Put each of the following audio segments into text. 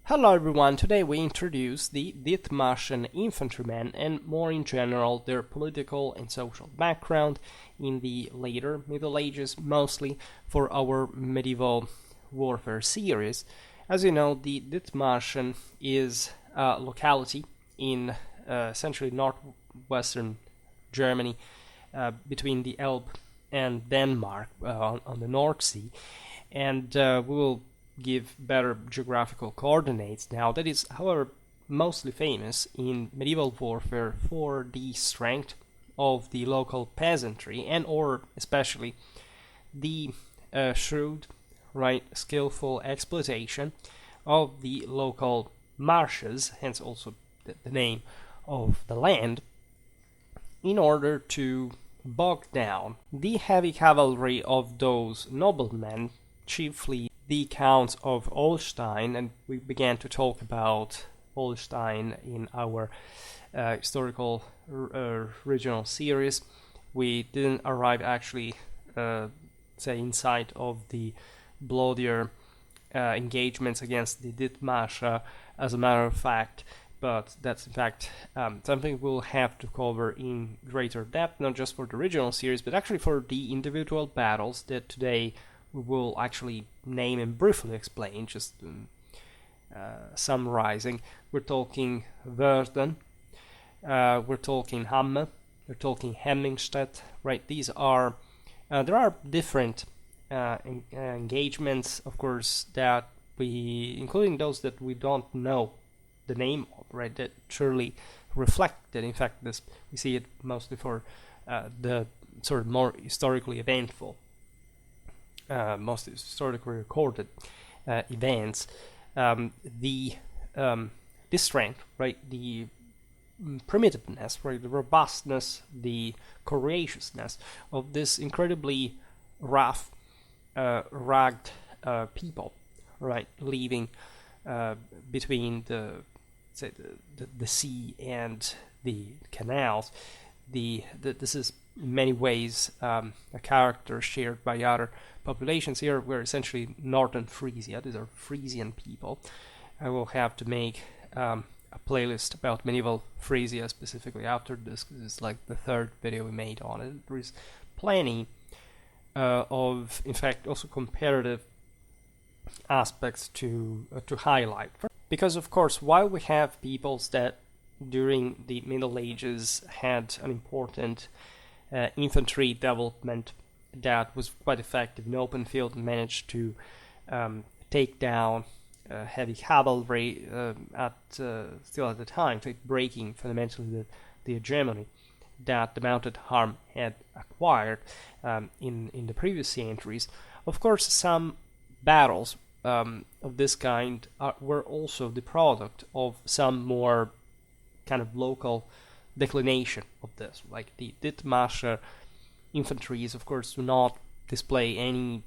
Hello everyone, today we introduce the Dithmarschen infantrymen and more in general their political and social background in the later Middle Ages, mostly for our medieval warfare series. As you know, the Dithmarschen is a locality in essentially northwestern Germany between the Elbe and Denmark on the North Sea, and we will give better geographical coordinates now. That is, however, mostly famous in medieval warfare for the strength of the local peasantry and or especially the shrewd, skillful exploitation of the local marshes, hence also the name of the land, in order to bog down the heavy cavalry of those noblemen, chiefly the Counts of Holstein, and we began to talk about Holstein in our historical regional series. We didn't arrive actually, inside of the bloodier engagements against the Dithmarschen, as a matter of fact, but that's in fact something we'll have to cover in greater depth, not just for the original series, but actually for the individual battles that today we will actually name and briefly explain, just summarizing. We're talking Wöhrden, we're talking Hamme, we're talking Hemmingstedt, right? These are, there are different engagements, of course, that we, including those that we don't know the name of, right? That surely reflect that, in fact, this we see it mostly for the sort of more historically eventful, most historically recorded events, the strength, right, the primitiveness, right, the robustness, the courageousness of this incredibly rough, rugged people, right, living between the sea and the canals. This is in many ways a character shared by other populations. Here we're essentially northern Frisia. These are Frisian people. I will have to make a playlist about medieval Frisia specifically after this, because it's like the third video we made on it. There is plenty of, in fact, also comparative aspects to highlight. Because of course, while we have peoples that during the Middle Ages had an important infantry development that was quite effective in open field and managed to take down heavy cavalry still at the time, breaking fundamentally the hegemony that the mounted arm had acquired in the previous centuries. Of course, some battles of this kind were also the product of some more kind of local declination of this. Like the Dithmarschen infantries, of course, do not display any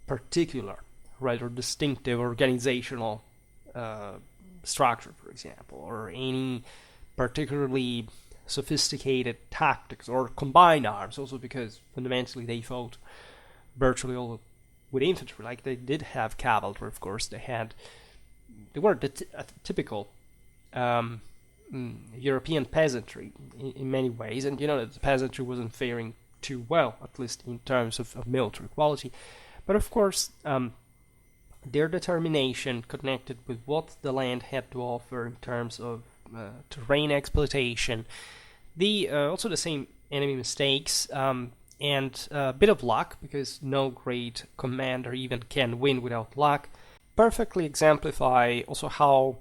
particular, right, or distinctive organizational structure, for example, or any particularly sophisticated tactics or combined arms, also because fundamentally they fought virtually all with infantry. Like they did have cavalry, of course. They were the typical European peasantry in many ways, and you know that the peasantry wasn't faring too well, at least in terms of military quality. But of course, their determination connected with what the land had to offer in terms of terrain exploitation, also the same enemy mistakes, and a bit of luck, because no great commander even can win without luck, perfectly exemplify also how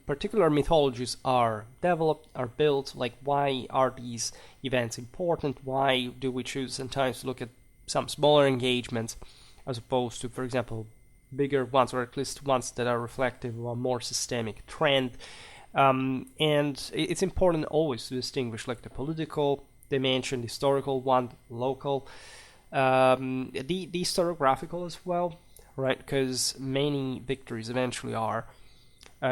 particular mythologies are developed, are built. Like, why are these events important? Why do we choose sometimes to look at some smaller engagements as opposed to, for example, bigger ones, or at least ones that are reflective of a more systemic trend? And it's important always to distinguish like the political dimension, the historical one, local, the historiographical as well, right? Because many victories eventually are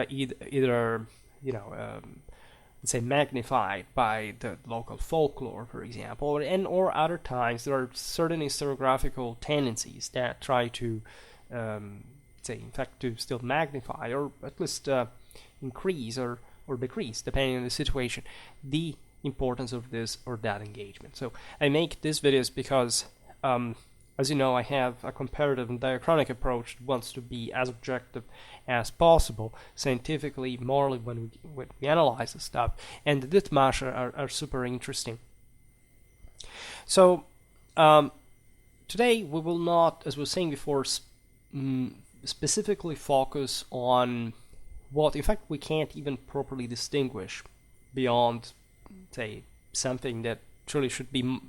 either let's say magnified by the local folklore, for example, or other times there are certain historiographical tendencies that try to say, in fact, to still magnify or at least increase or decrease, depending on the situation, the importance of this or that engagement. So I make these videos because, as you know, I have a comparative and diachronic approach that wants to be as objective as possible, scientifically, morally, when we analyze the stuff, and the Dithmarschen are super interesting. So today we will not, as we were saying before, specifically focus on what, in fact, we can't even properly distinguish beyond, say, something that truly should be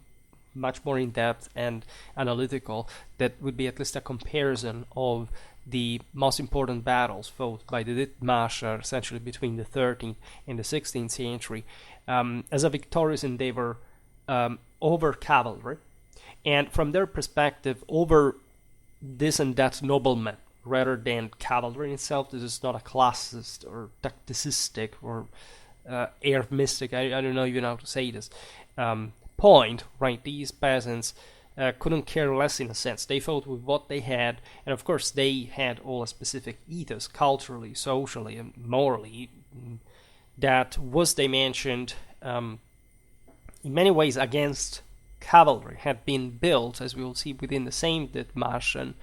much more in-depth and analytical, that would be at least a comparison of the most important battles fought by the Dithmarschen, essentially between the 13th and the 16th century, as a victorious endeavor over cavalry, and from their perspective, over this and that nobleman, rather than cavalry itself. This is not a classist or tacticistic or air-mystic, I don't know even how to say this, point, right? These peasants couldn't care less, in a sense. They fought with what they had, and of course they had all a specific ethos, culturally, socially, and morally, that was, they mentioned, in many ways against cavalry, had been built, as we will see, within the same Dithmarschen,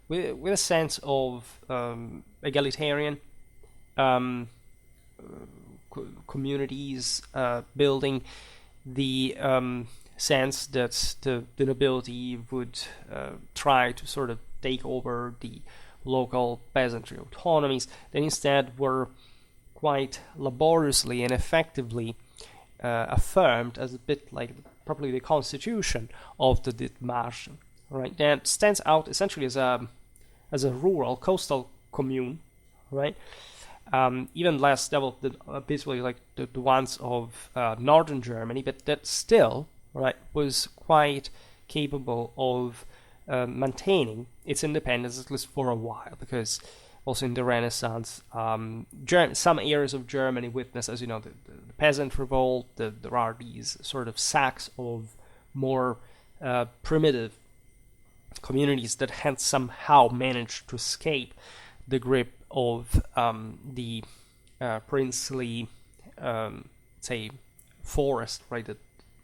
with a sense of egalitarian communities, building the sense that the nobility would try to sort of take over the local peasantry autonomies, that instead were quite laboriously and effectively affirmed as a bit like probably the constitution of the Dithmarschen, right? That stands out essentially as a rural coastal commune, right? Even less developed than basically like the ones of northern Germany, but that still, right, was quite capable of maintaining its independence, at least for a while, because also in the Renaissance, some areas of Germany witness, as you know, the peasant revolt. There are these sort of sacks of more primitive communities that had somehow managed to escape the grip of the princely, say, forest, right, that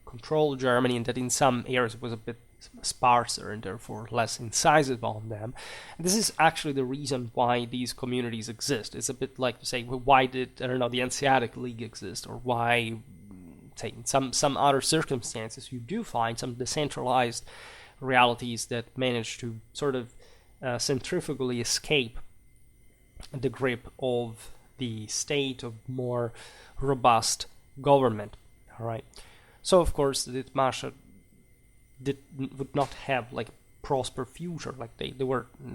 controlled Germany, and that in some areas was a bit sparser and therefore less incisive on them. And this is actually the reason why these communities exist. It's a bit like to say, well, why did, I don't know, the Hanseatic League exist, or why, say, in some other circumstances you do find some decentralized realities that manage to sort of centrifugally escape the grip of the state, of more robust government. All right. So of course the Dithmarschen would not have like a prosper future. Like they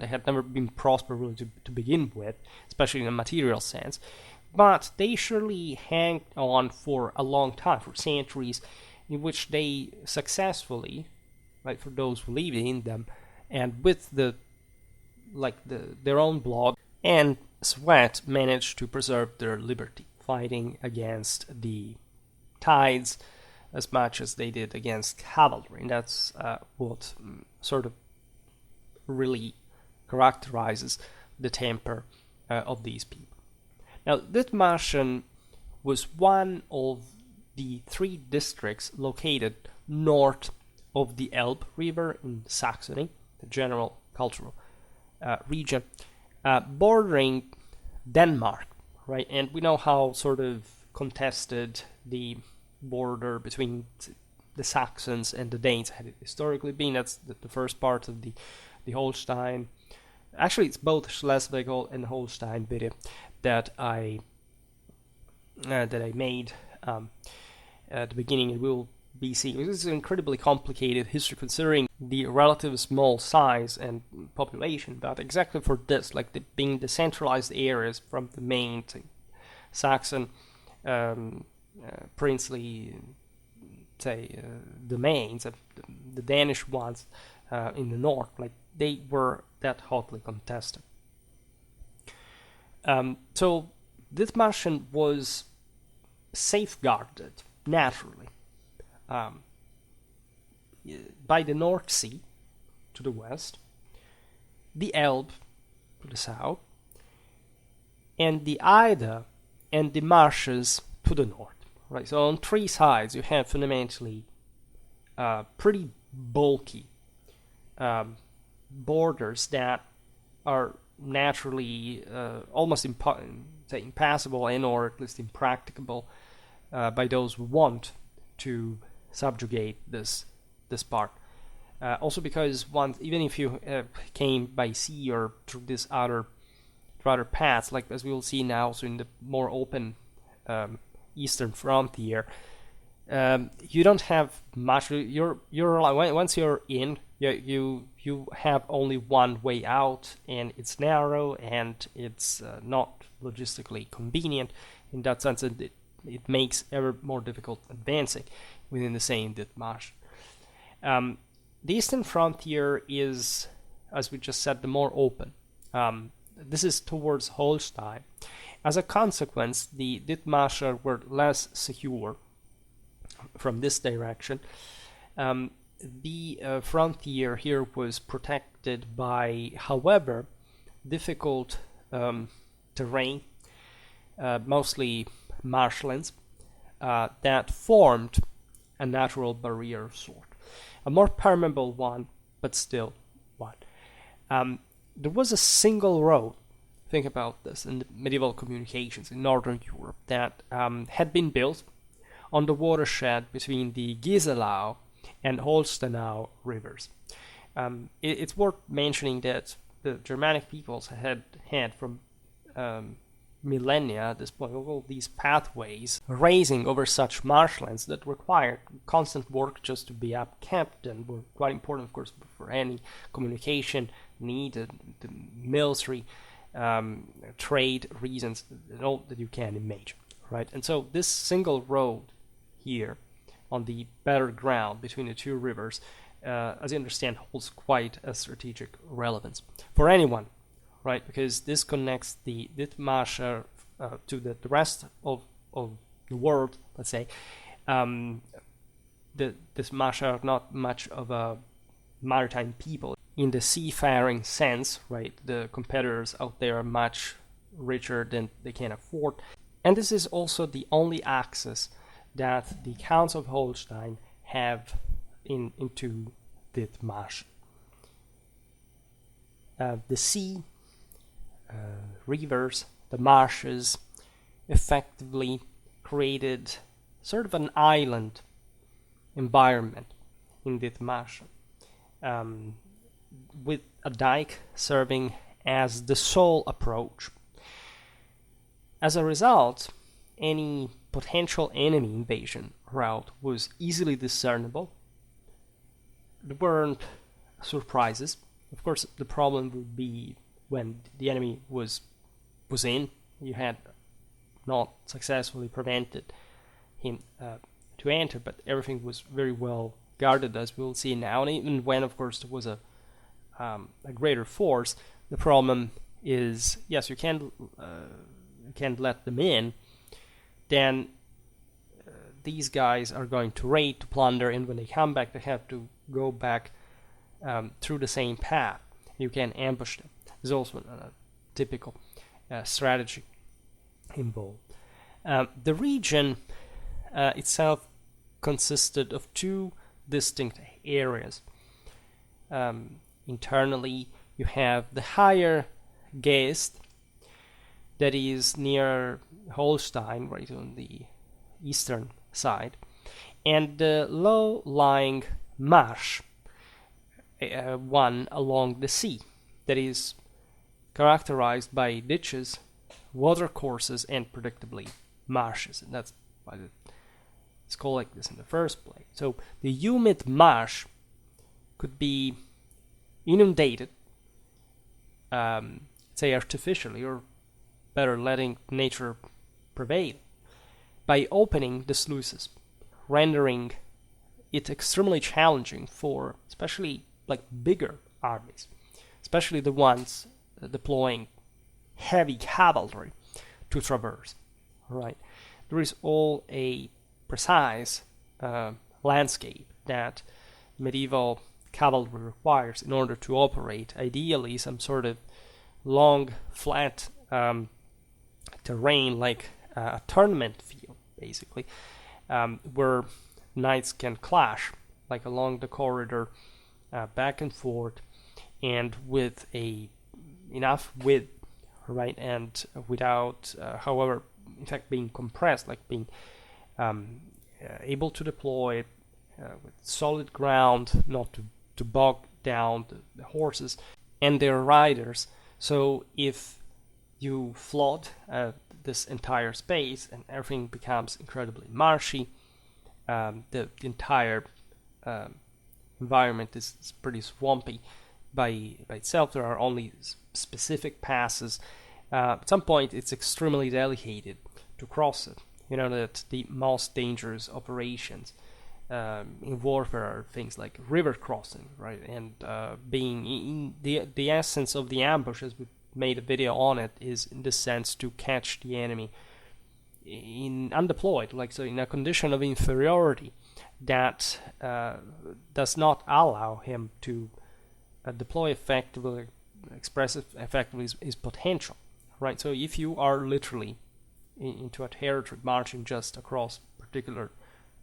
had never been prosper really to begin with, especially in a material sense. But they surely hang on for a long time, for centuries, in which they successfully, like for those who lived in them, and with their own blood and sweat, managed to preserve their liberty, fighting against the tides as much as they did against cavalry. And that's what sort of really characterizes the temper of these people. Now, Dithmarschen was one of the 3 districts located north of the Elbe River in Saxony, the general cultural region, bordering Denmark, right? And we know how sort of contested the border between the Saxons and the Danes had historically been. That's the first part of the Holstein. Actually, it's both Schleswig and Holstein video that I made at the beginning, and we'll be seeing. This is an incredibly complicated history considering the relative small size and population, but exactly for this, like being decentralized areas from the main Saxon princely, say, domains, the Danish ones in the north, like they were that hotly contested. So Dithmarschen was safeguarded naturally by the North Sea to the west, the Elbe to the south, and the Ida and the marshes to the north. Right, so on three sides you have fundamentally pretty bulky borders that are naturally almost impassable and or at least impracticable by those who want to subjugate this part. Also because even if you came by sea or through this other paths, like as we will see now, so in the more open eastern frontier, you don't have much. Once you're in, you have only one way out, and it's narrow and it's not logistically convenient in that sense, and it makes ever more difficult advancing within the same Dithmarschen. The eastern frontier is, as we just said, the more open. This is towards Holstein. As a consequence, the Dithmarschen were less secure from this direction. The frontier here was protected by, however, difficult terrain, mostly marshlands, that formed a natural barrier of sort. A more permeable one, but still one. There was a single road, think about this, in the medieval communications in Northern Europe that had been built on the watershed between the Giselau and Holstenau rivers. It's worth mentioning that the Germanic peoples had from millennia at this point all these pathways racing over such marshlands that required constant work just to be upkept, and were quite important, of course, for any communication needed, the military, trade reasons, all that you can imagine, right? And so this single road here on the better ground between the two rivers, as you understand, holds quite a strategic relevance for anyone, right? Because this connects the Dithmarschen to the rest of the world, let's say. The Dithmarschen are not much of a maritime people in the seafaring sense, right? The competitors out there are much richer than they can afford. And this is also the only access that the Counts of Holstein have into Dithmarschen. The sea, rivers, the marshes effectively created sort of an island environment in Dithmarschen, with a dike serving as the sole approach. As a result, any potential enemy invasion route was easily discernible. There weren't surprises. Of course, the problem would be when the enemy was in. You had not successfully prevented him to enter, but everything was very well guarded, as we'll see now. And even when, of course, there was a greater force, the problem is, yes, you can't let them in. Then these guys are going to raid, to plunder, and when they come back, they have to go back through the same path. You can ambush them. There's also a typical strategy involved. The region itself consisted of two distinct areas. Internally, you have the higher Geest, that is near Holstein, right on the eastern side, and the low-lying Marsch, one along the sea, that is characterized by ditches, watercourses, and predictably marshes, and that's why it's called like this in the first place. So the humid marsh could be inundated, say artificially, or better, letting nature prevail, by opening the sluices, rendering it extremely challenging for especially like bigger armies, especially the ones deploying heavy cavalry to traverse. Right, there is all a precise landscape that medieval cavalry requires in order to operate ideally some sort of long, flat terrain, like a tournament field, basically, where knights can clash, like along the corridor, back and forth, and with enough width, right, and without, however, in fact, being compressed, like being able to deploy with solid ground, not to bog down the horses and their riders. So if you flood this entire space and everything becomes incredibly marshy, the entire environment is pretty swampy by itself. There are only specific passes. At some point, it's extremely delicate to cross it. You know that the most dangerous operations in warfare are things like river crossing, right? And being in the essence of the ambush, as we made a video on it, is in the sense to catch the enemy in undeployed, like so in a condition of inferiority that does not allow him to deploy effectively, express effectively his potential, right? So if you are literally into a territory marching just across particular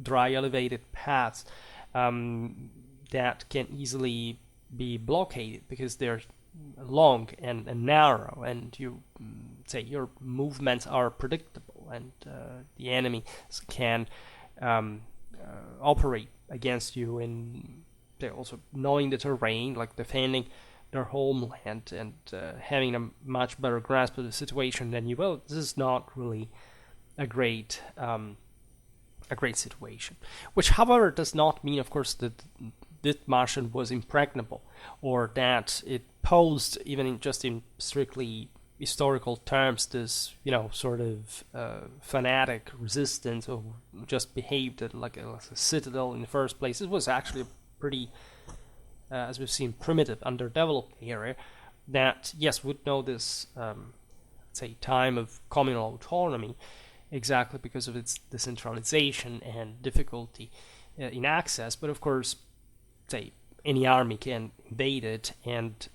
dry elevated paths that can easily be blockaded because they're long and narrow, and you say your movements are predictable, and the enemy can operate against you in also knowing the terrain, like defending their homeland and having a much better grasp of the situation than you will. This is not really a great situation. Which, however, does not mean, of course, that Dithmarschen was impregnable, or that it posed, even in strictly historical terms, this sort of fanatic resistance, or just behaved like a citadel in the first place. It was actually a pretty, as we've seen, primitive, underdeveloped area that, yes, would know this, say, time of communal autonomy, exactly because of its decentralization and difficulty in access. But of course, say, any army can invade it and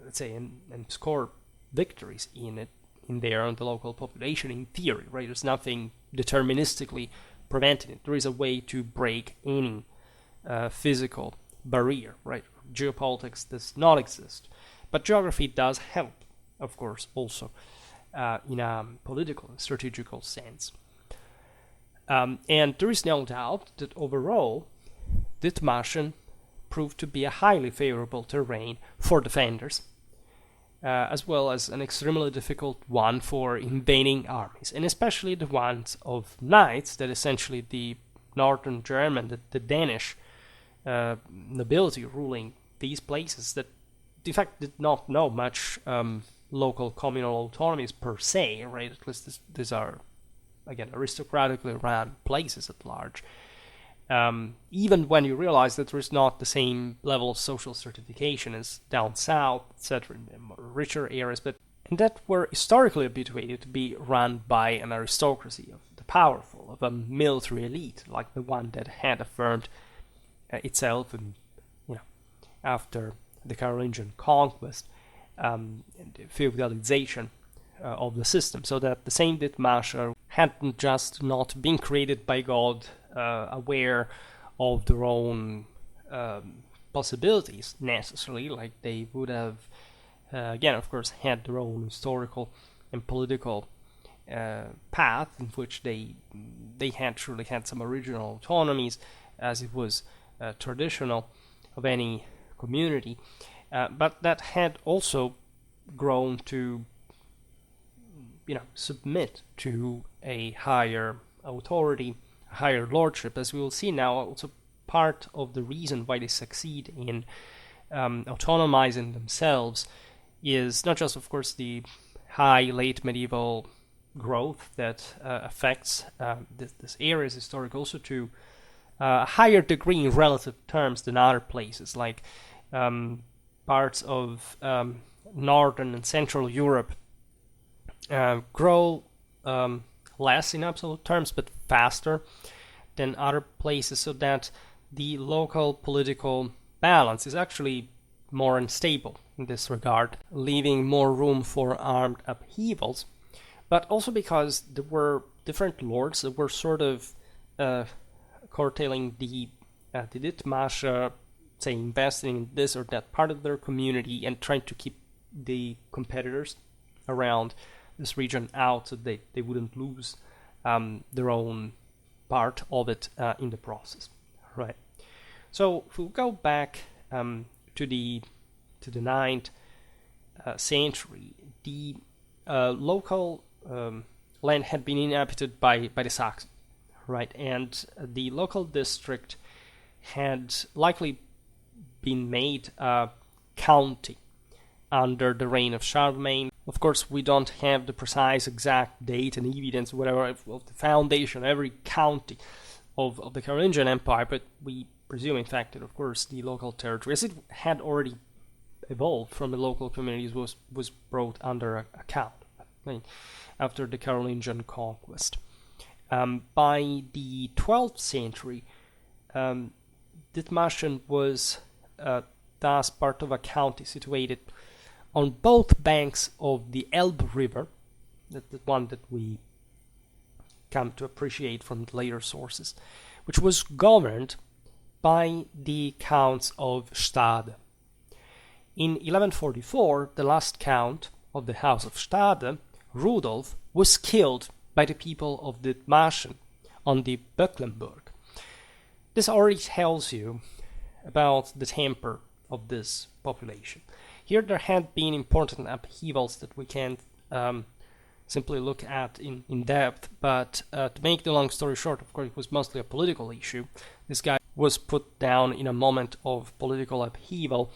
let's say and score victories in there on the local population in theory, right? There's nothing deterministically preventing it. There is a way to break any physical barrier, right? Geopolitics does not exist, but geography does help, of course, also in a political and strategical sense. And there is no doubt that overall, Dithmarschen proved to be a highly favorable terrain for defenders, as well as an extremely difficult one for invading armies, and especially the ones of knights, that essentially the northern German, the Danish nobility ruling these places, that in fact did not know much local communal autonomies per se, right? At least these are, again, aristocratically run places at large. Even when you realize that there is not the same level of social stratification as down south, etc., in the more richer areas, but that were historically habituated to be run by an aristocracy of the powerful, of a military elite, like the one that had affirmed itself, and after the Carolingian conquest and the feudalization of the system, so that the same Dithmarschen hadn't just not been created by God, aware of their own possibilities necessarily, like they would have, again, of course, had their own historical and political path in which they had truly had some original autonomies, as it was traditional of any community, but that had also grown to submit to a higher authority, a higher lordship, as we will see now. Also, part of the reason why they succeed in autonomizing themselves is not just, of course, the high late medieval growth that affects this area's historic, also to a higher degree in relative terms than other places, like parts of northern and central Europe grow less in absolute terms, but faster than other places, so that the local political balance is actually more unstable in this regard, leaving more room for armed upheavals, but also because there were different lords that were sort of curtailing the Dithmarschen, say, investing in this or that part of their community and trying to keep the competitors around this region out so they wouldn't lose their own part of it in the process, right? So if we go back to the 9th century, the local land had been inhabited by the Saxons, right? And the local district had likely been made a county under the reign of Charlemagne. Of course, we don't have the precise exact date and evidence, whatever, of the foundation of every county of the Carolingian Empire, but we presume, in fact, that, of course, the local territory, as it had already evolved from the local communities, was brought under a count, right, after the Carolingian conquest. By the 12th century, Dithmarschen was thus part of a county situated on both banks of the Elbe River, the one that we come to appreciate from the later sources, which was governed by the counts of Stade. In 1144, the last count of the House of Stade, Rudolf, was killed by the people of Dithmarschen on the Böcklenburg. This already tells you about the temper of this population. Here there had been important upheavals that we can't simply look at in depth, but to make the long story short, of course, it was mostly a political issue. This guy was put down in a moment of political upheaval.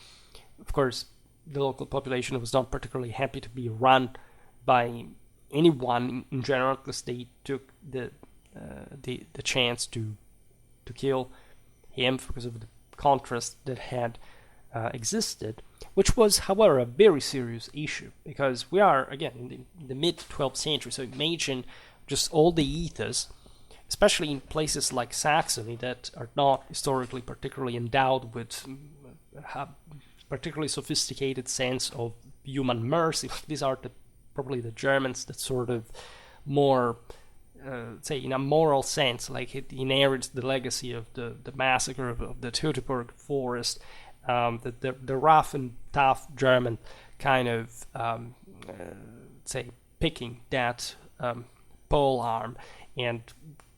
Of course, the local population was not particularly happy to be run by anyone in general, because they took the chance to kill him because of the contrast that had existed, which was, however, a very serious issue, because we are, again, in the mid-12th century, so imagine just all the ethos, especially in places like Saxony that are not historically particularly endowed with a particularly sophisticated sense of human mercy. These are probably the Germans that sort of more, say, in a moral sense, like it inherits the legacy of the massacre of the Teutoburg forest, the rough and tough German kind of, say, picking that pole arm and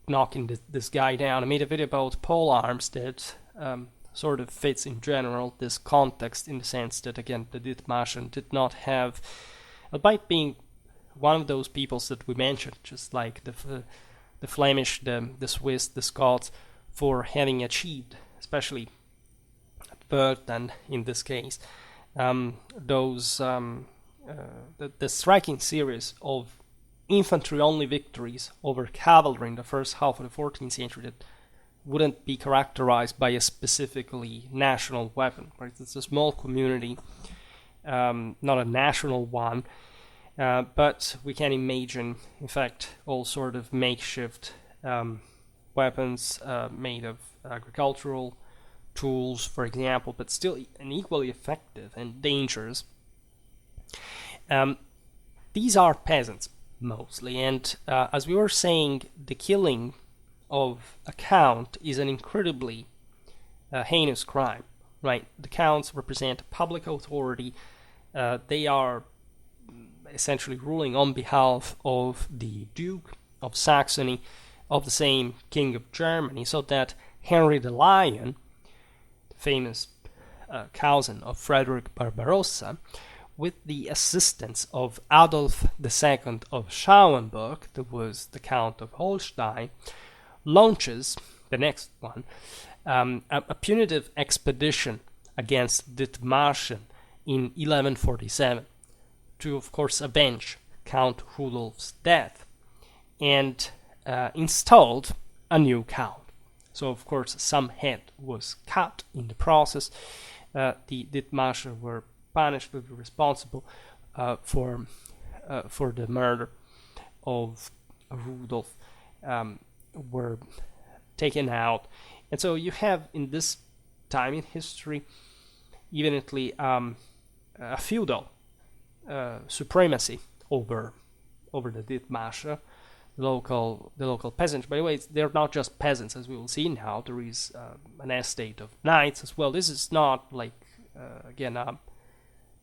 knocking this guy down. I made a video about pole arms that sort of fits in general this context, in the sense that, again, the Dithmarschen did not have, albeit being one of those peoples that we mentioned, just like the Flemish, the Swiss, the Scots, for having achieved, especially at Wöhrden in this case, those the striking series of infantry-only victories over cavalry in the first half of the 14th century that wouldn't be characterized by a specifically national weapon. Right? It's a small community, not a national one, but we can imagine, in fact, all sort of makeshift weapons made of agricultural tools, for example, but still and equally effective and dangerous. These are peasants, mostly, and as we were saying, the killing of a count is an incredibly heinous crime, right? The counts represent public authority. They are essentially ruling on behalf of the Duke of Saxony, of the same King of Germany, so that Henry the Lion, the famous cousin of Frederick Barbarossa, with the assistance of Adolf II of Schauenburg, that was the Count of Holstein, launches, the next one, a punitive expedition against Dithmarschen in 1147 to, of course, avenge Count Rudolf's death, and installed a new count. So, of course, some head was cut in the process. The Dithmarschen were punished, but were responsible for the murder of Rudolf, were taken out. And so you have, in this time in history, evidently a feudal supremacy over the Dithmarschen, the local peasants. By the way, they're not just peasants, as we will see now. There is an estate of knights as well. This is not like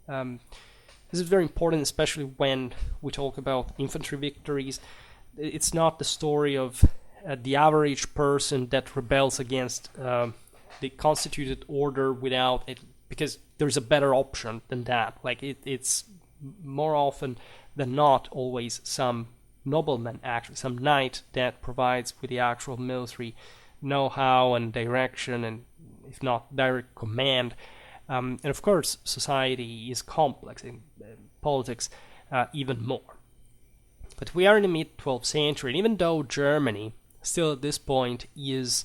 this is very important, especially when we talk about infantry victories. It's not the story of the average person that rebels against the constituted order without it, because there's a better option than that. Like it's more often than not always some nobleman, actually some knight, that provides with the actual military know-how and direction, and if not direct command. And of course, society is complex, in politics even more. But we are in the mid-12th century, and even though Germany still at this point is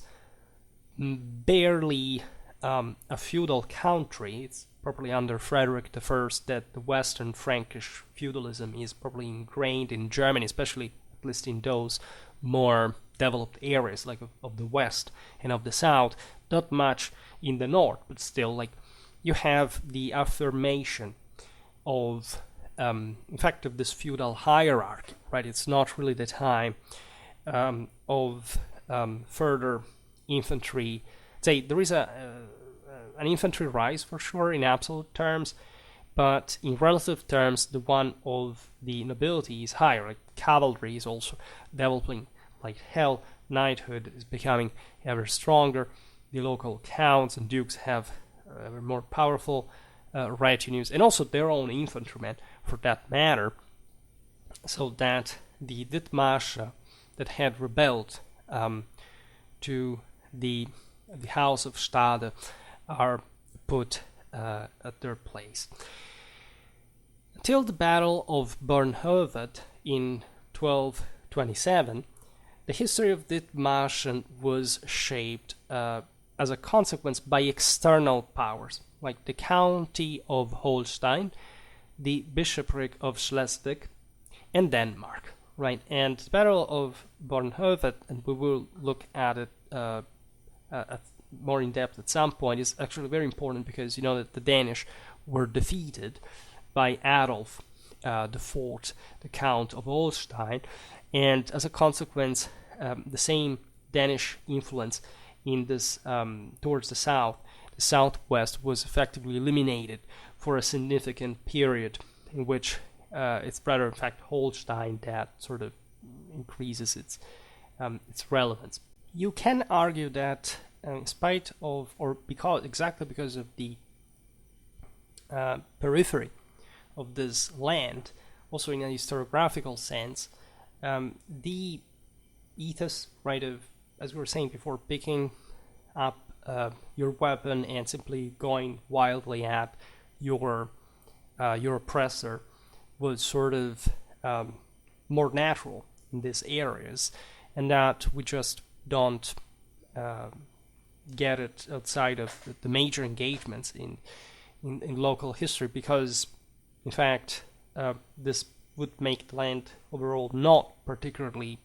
barely a feudal country, it's probably under Frederick I that the Western Frankish feudalism is probably ingrained in Germany, especially at least in those more developed areas like of the West and of the South. Not much in the North, but still, like, you have the affirmation of, in fact, of this feudal hierarchy, right? It's not really the time of further infantry. Say there is an infantry rise for sure in absolute terms, but in relative terms, the one of the nobility is higher. Like cavalry is also developing like hell. Knighthood is becoming ever stronger. The local counts and dukes have ever more powerful retinues, and also their own infantrymen, for that matter. So that the Dithmarschen that had rebelled to the House of Stade are put at their place. Until the Battle of Bornhöved in 1227, the history of Dithmarschen was shaped as a consequence by external powers, like the County of Holstein, the Bishopric of Schleswig, and Denmark, right? And the Battle of Bornhöved, and we will look at it more in depth at some point, is actually very important because you know that the Danish were defeated by Adolf IV, the Count of Holstein, and as a consequence, the same Danish influence in this towards the southwest was effectively eliminated for a significant period, in which it's rather, in fact, Holstein that sort of increases its relevance. You can argue that, in spite of, or because of the periphery of this land, also in a historiographical sense, the ethos, right, of, as we were saying before, picking up your weapon and simply going wildly at your oppressor was sort of more natural in these areas, and that we just don't get it outside of the major engagements in local history, because in fact this would make the land overall not particularly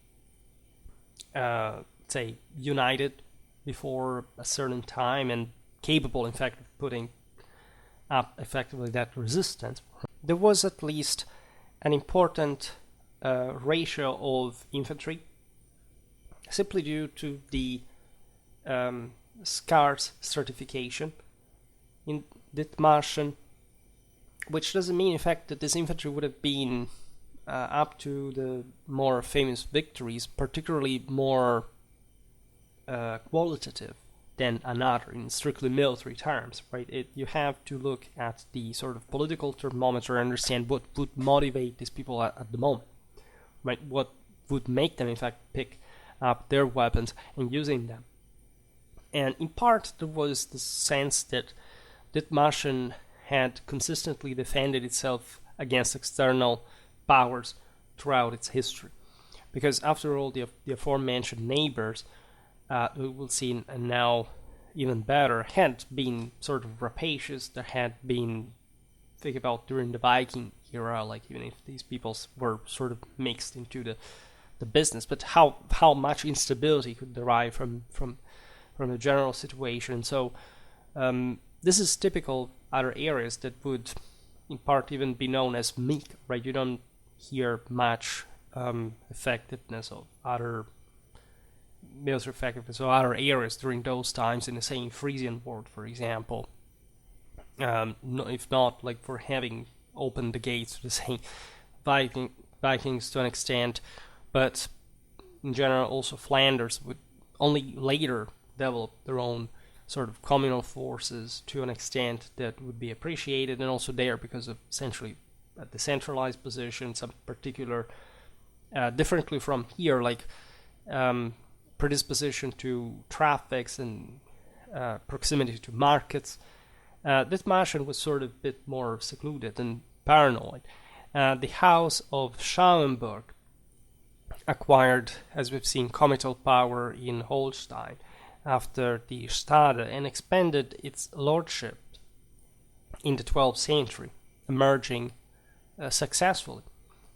say united before a certain time and capable, in fact, of putting up effectively that resistance. There was at least an important ratio of infantry, simply due to the scarce certification in Dithmarschen, which doesn't mean, in fact, that this infantry would have been up to the more famous victories, particularly more qualitative than another in strictly military terms, right? You have to look at the sort of political thermometer and understand what would motivate these people at the moment, right? What would make them, in fact, pick up their weapons and using them. And in part, there was the sense that Dithmarschen had consistently defended itself against external powers throughout its history. Because after all, the aforementioned neighbors, we will see now even better, had been sort of rapacious. There had been, think about during the Viking era, like even if these peoples were sort of mixed into the business, but how much instability could derive from the general situation. So this is typical of other areas that would in part even be known as meek, right? You don't hear much effectiveness of other military effectiveness of other areas during those times in the same Frisian war, for example. If not like for having opened the gates to the same Vikings to an extent, but in general also Flanders would only later develop their own sort of communal forces to an extent that would be appreciated, and also there because of essentially a decentralized position, some particular differently from here, like predisposition to traffics and proximity to markets. Dithmarschen was sort of a bit more secluded and paranoid. The House of Schauenburg acquired, as we've seen, comital power in Holstein after the Stade and expanded its lordship in the 12th century, emerging successfully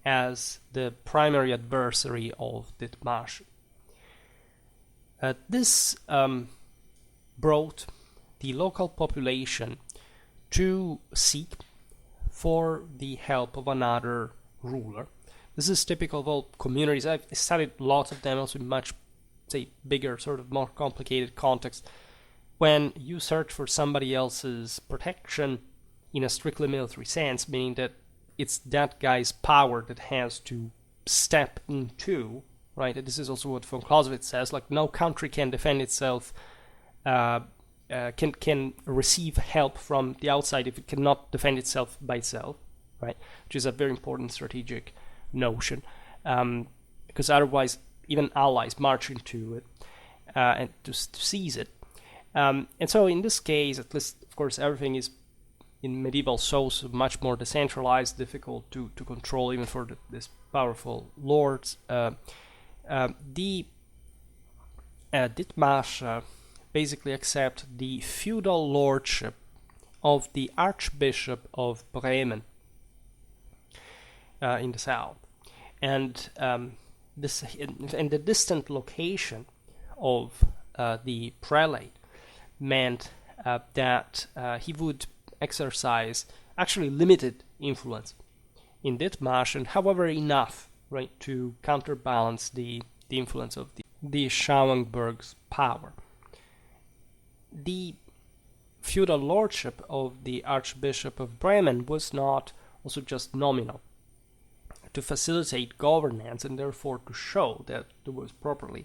as the primary adversary of Dithmarschen. This brought the local population to seek for the help of another ruler. This is typical of all communities. I've studied lots of them, also in much, say, bigger, sort of more complicated context. When you search for somebody else's protection in a strictly military sense, meaning that it's that guy's power that has to step into, right? And this is also what von Clausewitz says, like no country can defend itself, can receive help from the outside if it cannot defend itself by itself, right? Which is a very important strategic notion, because otherwise even allies march into it and to seize it. And so in this case, at least, of course, everything is in medieval so much more decentralized, difficult to control even for these powerful lords. The Dithmarsch basically accept the feudal lordship of the Archbishop of Bremen in the south, and the distant location of the prelate meant that he would exercise actually limited influence in Dithmarschen, however enough, right, to counterbalance the influence of the Schauenburg's power. The feudal lordship of the Archbishop of Bremen was not also just nominal. To facilitate governance and therefore to show that there was properly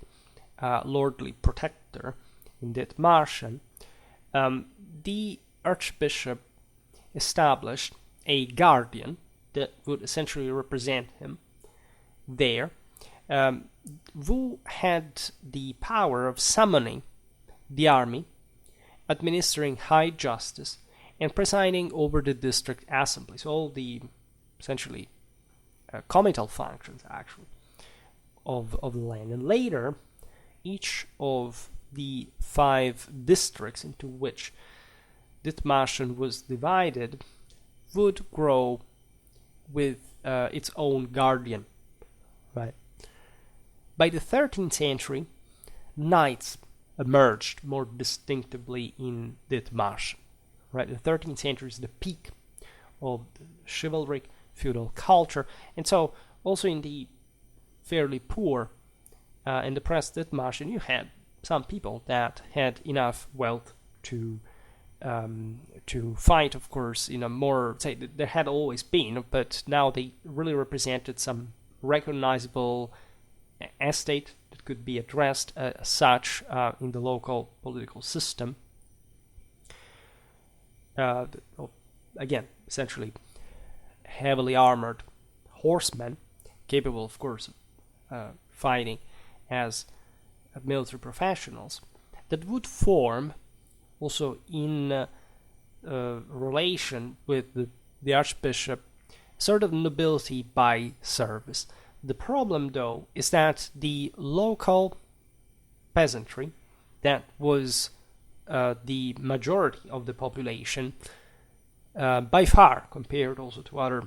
lordly protector in Dithmarschen, the Archbishop established a guardian that would essentially represent him there, who had the power of summoning the army, administering high justice, and presiding over the district assembly. So all the essentially comital functions actually of the land. And later, each of the 5 districts into which Dithmarschen was divided would grow with its own guardian, right? By the 13th century, knights emerged more distinctively in Dithmarschen, right? The 13th century is the peak of chivalric feudal culture, and so also in the fairly poor and depressed Dithmarschen, you had some people that had enough wealth to fight, of course, in a more, say, there had always been, but now they really represented some recognizable estate that could be addressed as such in the local political system. Again, essentially heavily armored horsemen, capable, of course, of fighting as military professionals, that would form also in relation with the archbishop sort of nobility by service. The problem, though, is that the local peasantry, that was the majority of the population, by far, compared also to other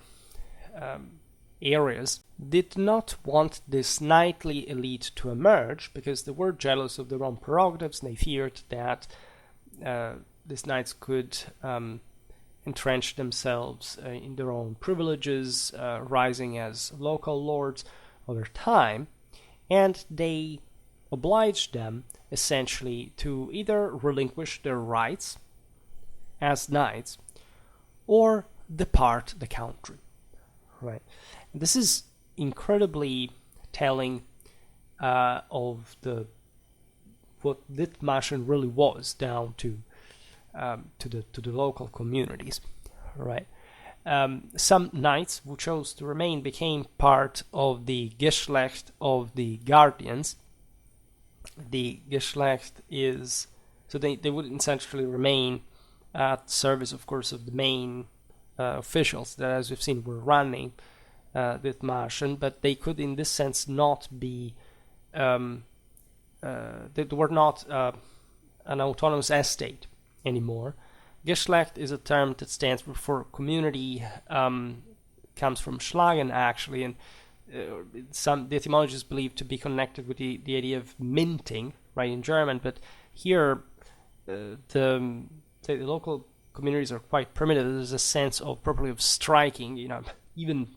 areas, did not want this knightly elite to emerge because they were jealous of their own prerogatives, and they feared that these knights could entrench themselves in their own privileges, rising as local lords over time, and they obliged them essentially to either relinquish their rights as knights or depart the country. Right. This is incredibly telling of what Dithmarschen really was down to the local communities. Right. Some knights who chose to remain became part of the Geschlecht of the Guardians. The Geschlecht is, so they would essentially remain at service, of course, of the main officials that, as we've seen, were running Dithmarschen, but they could, in this sense, not be, they were not an autonomous estate anymore. Geschlecht is a term that stands for community, comes from Schlagen actually, and the etymologists believe to be connected with the idea of minting, right, in German, but here the local communities are quite primitive. There's a sense of properly of striking, even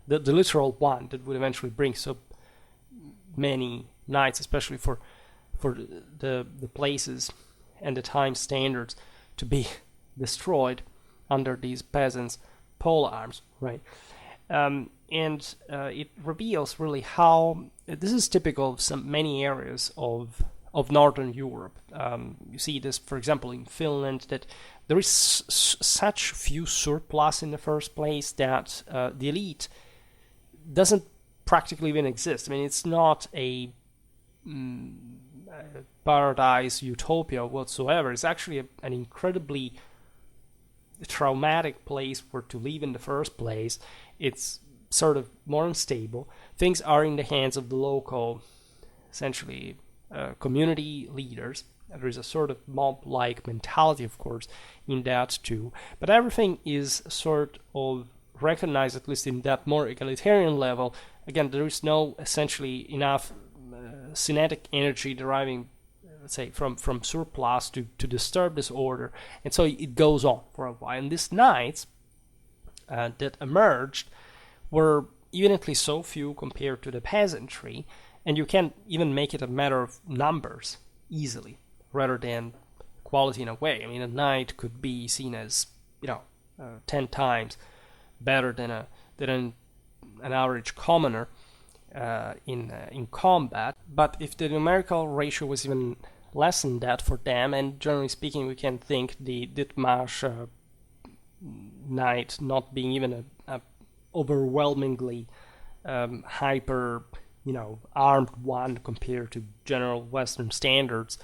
the literal one that would eventually bring so many knights, especially for the places and the time standards, to be destroyed under these peasants' pole arms, right? And it reveals really how this is typical of many areas of Northern Europe. You see this, for example, in Finland, that there is such few surplus in the first place that the elite doesn't practically even exist. I mean, it's not a paradise utopia whatsoever. It's actually an incredibly traumatic place to live in the first place. It's sort of more unstable. Things are in the hands of the local, essentially, community leaders. There is a sort of mob-like mentality, of course, in that too. But everything is sort of recognized, at least in that more egalitarian level. Again, there is no essentially enough kinetic energy deriving, let's say, from surplus to disturb this order, and so it goes on for a while. And these knights that emerged were evidently so few compared to the peasantry, and you can even make it a matter of numbers easily, rather than quality in a way. I mean, a knight could be seen as 10 times better than an average commoner in combat. But if the numerical ratio was even less than that for them, and generally speaking, we can think the Dithmarsch knight not being even a overwhelmingly hyper, armed one compared to general Western standards,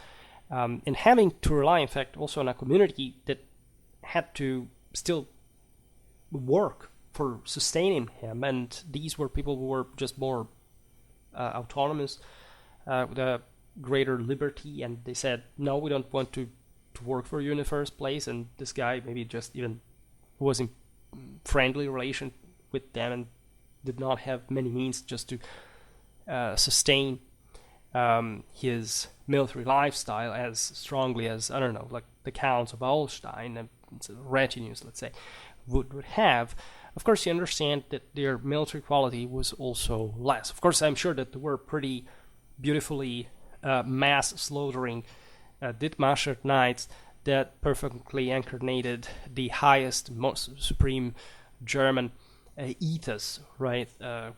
and having to rely, in fact, also on a community that had to still work for sustaining him, and these were people who were just more autonomous, with a greater liberty, and they said, no, we don't want to work for you in the first place, and this guy maybe just even was in friendly relation with them and did not have many means just to sustain his military lifestyle as strongly as, I don't know, like the Counts of Holstein and retinues, let's say, would have. Of course, you understand that their military quality was also less. Of course, I'm sure that there were pretty beautifully mass slaughtering Dithmarschen knights that perfectly incarnated the highest, most supreme German ethos, right?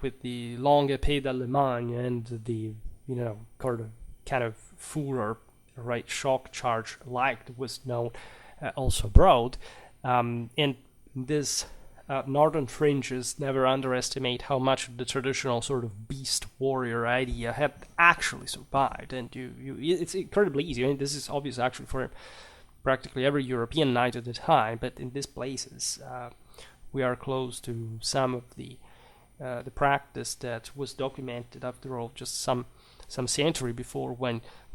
With the longue épée d'Allemagne and the, kind of furor, right? Shock charge, like it was known also abroad. And this northern fringes never underestimate how much the traditional sort of beast warrior idea had actually survived, and it's incredibly easy. I mean, this is obvious actually for practically every European knight at the time, but in these places we are close to some of the practice that was documented, after all, just some century before,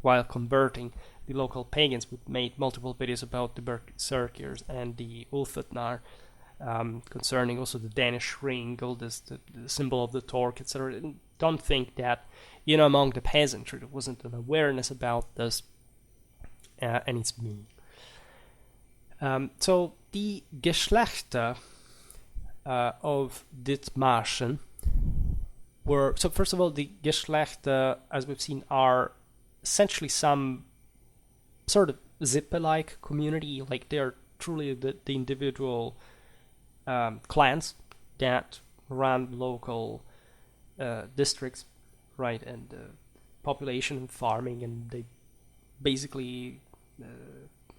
while converting the local pagans, we made multiple videos about the berserkers and the Ulfethnar, concerning also the Danish ring, the symbol of the torque, etc. Don't think that, among the peasantry there wasn't an awareness about this and its meaning. So the Geschlechter of Dithmarschen were, so first of all, the Geschlechter, as we've seen, are essentially some sort of Sippe-like community, like they're truly the individual clans that run local districts, right, and population and farming, and they basically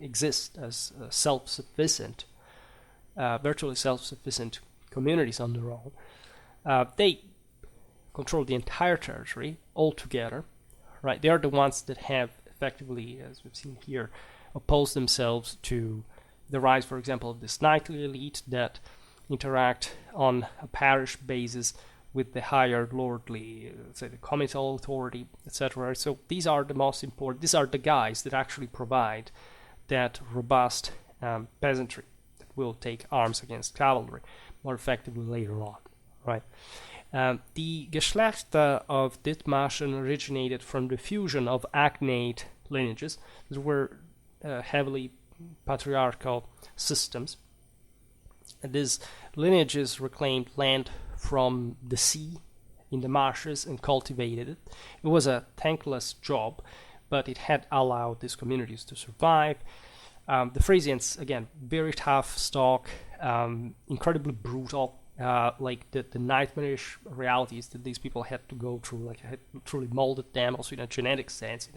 exist as self-sufficient, virtually self-sufficient communities on their own. They control the entire territory altogether, right? They are the ones that have effectively, as we've seen here, opposed themselves to the rise, for example, of this knightly elite that interact on a parish basis with the higher lordly, say, the comital authority, etc. So these are the most important, these are the guys that actually provide that robust peasantry that will take arms against cavalry more effectively later on, right? The Geschlechter of Dithmarschen originated from the fusion of agnate lineages that were heavily patriarchal systems. These lineages reclaimed land from the sea in the marshes and cultivated it. It was a thankless job, but it had allowed these communities to survive. The Frisians, again, very tough stock, incredibly brutal, like the nightmarish realities that these people had to go through, like had truly molded them also in a genetic sense.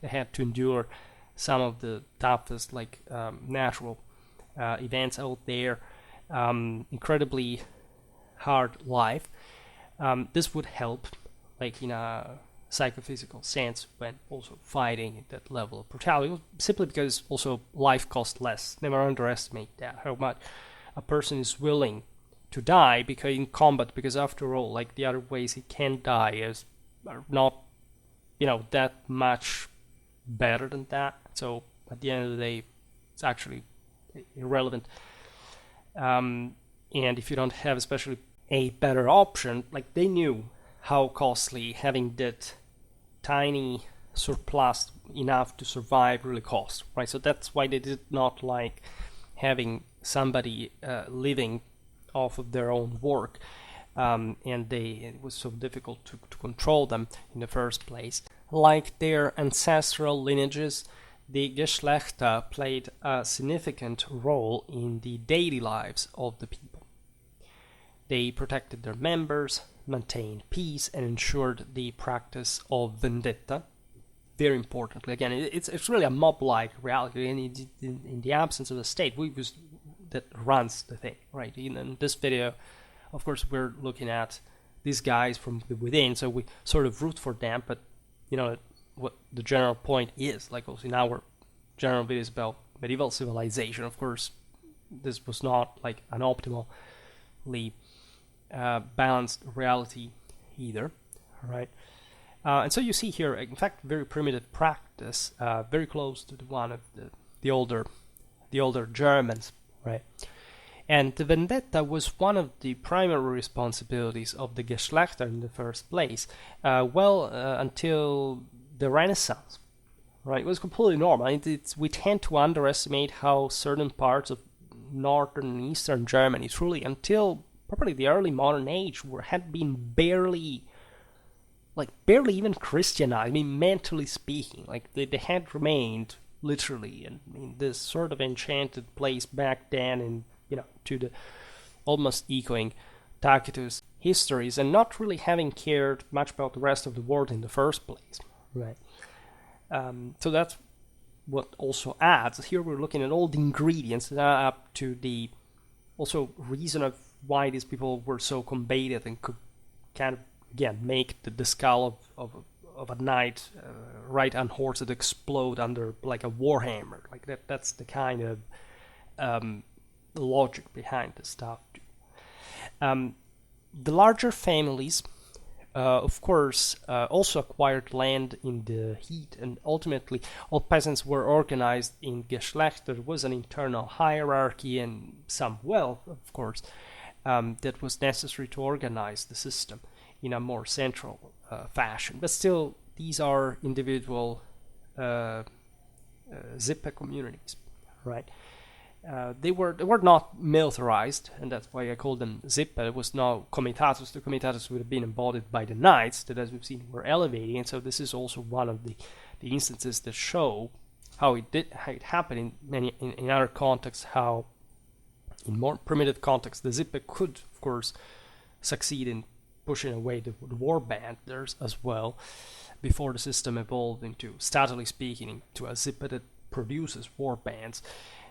They had to endure some of the toughest, like natural events out there, incredibly hard life. This would help, like in a psychophysical sense, when also fighting at that level of brutality, simply because also life costs less. Never underestimate that, how much a person is willing to die because in combat, because after all, like the other ways he can die are not, that much better than that. So at the end of the day, it's actually irrelevant. And if you don't have especially a better option, like they knew how costly having that tiny surplus enough to survive really cost, right? So that's why they did not like having somebody living off of their own work, and it was so difficult to control them in the first place. Like their ancestral lineages, the Geschlechter played a significant role in the daily lives of the people. They protected their members, maintained peace, and ensured the practice of vendetta. Very importantly, again, it's really a mob-like reality, and in the absence of the state, that runs the thing, right? In this video, of course, we're looking at these guys from within, so we sort of root for them, but what the general point is, like also in our general videos about medieval civilization, of course, this was not like an optimally balanced reality either, right? And so you see here, in fact, very primitive practice, very close to the one of the older Germans, right? And the vendetta was one of the primary responsibilities of the Geschlechter in the first place, until the Renaissance, right? It was completely normal. We tend to underestimate how certain parts of northern and eastern Germany, truly, until probably the early modern age, had been barely even Christianized. I mean, mentally speaking, like they had remained literally in this sort of enchanted place back then, and to the almost echoing Tacitus histories, and not really having cared much about the rest of the world in the first place, right? So that's what also adds. Here we're looking at all the ingredients that add up to the also reason of why these people were so combative and could kind of, again, make the skull of a knight right unhorsed that explode under like a warhammer. Like that's the kind of logic behind this stuff. The larger families, of course, also acquired land in the heat, and ultimately all peasants were organized in Geschlechter. There was an internal hierarchy and some wealth, of course, that was necessary to organize the system in a more central fashion. But still, these are individual Sippe communities, right? they were not militarized, and that's why I call them Zippe. It was no comitatus. The comitatus would have been embodied by the knights that, as we've seen, were elevating. And so this is also one of the instances that show how it happened in other contexts, how in more primitive contexts the Zippe could, of course, succeed in pushing away the war banders as well, before the system evolved into, statally speaking, into a Zippe that produces war bands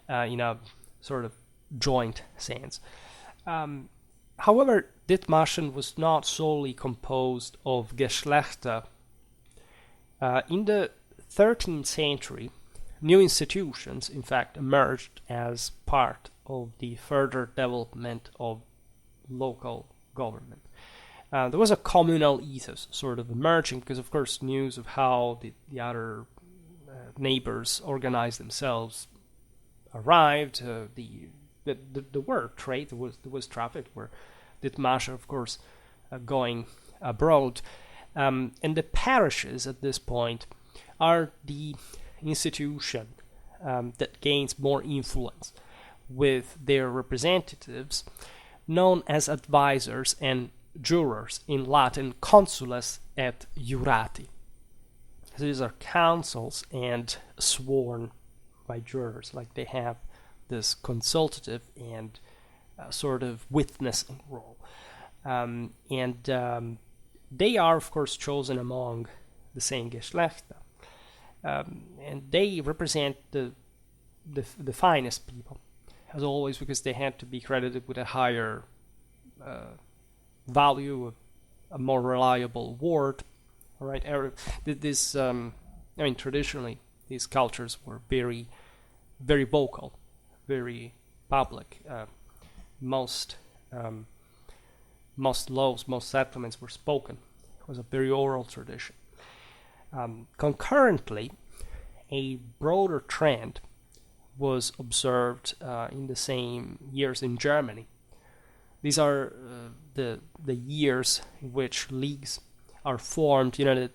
in a sort of joint sense. However, Dithmarschen was not solely composed of Geschlechter. In the 13th century, new institutions, in fact, emerged as part of the further development of local government. There was a communal ethos sort of emerging because, of course, news of how the other neighbors organized themselves arrived. The were trade, there was traffic, where Dithmarschen, of course, going abroad. And the parishes at this point are the institution that gains more influence with their representatives, known as advisors and jurors, in Latin consules et jurati. So these are councils and sworn by jurors, like they have this consultative and sort of witnessing role. They are, of course, chosen among the same Geschlechter. And they represent the finest people, as always, because they had to be credited with a higher value, a more reliable word. All right, traditionally, these cultures were very, very vocal, very public. Most laws, most settlements were spoken. It was a very oral tradition. Concurrently, a broader trend was observed in the same years in Germany. These are the years in which leagues are formed. That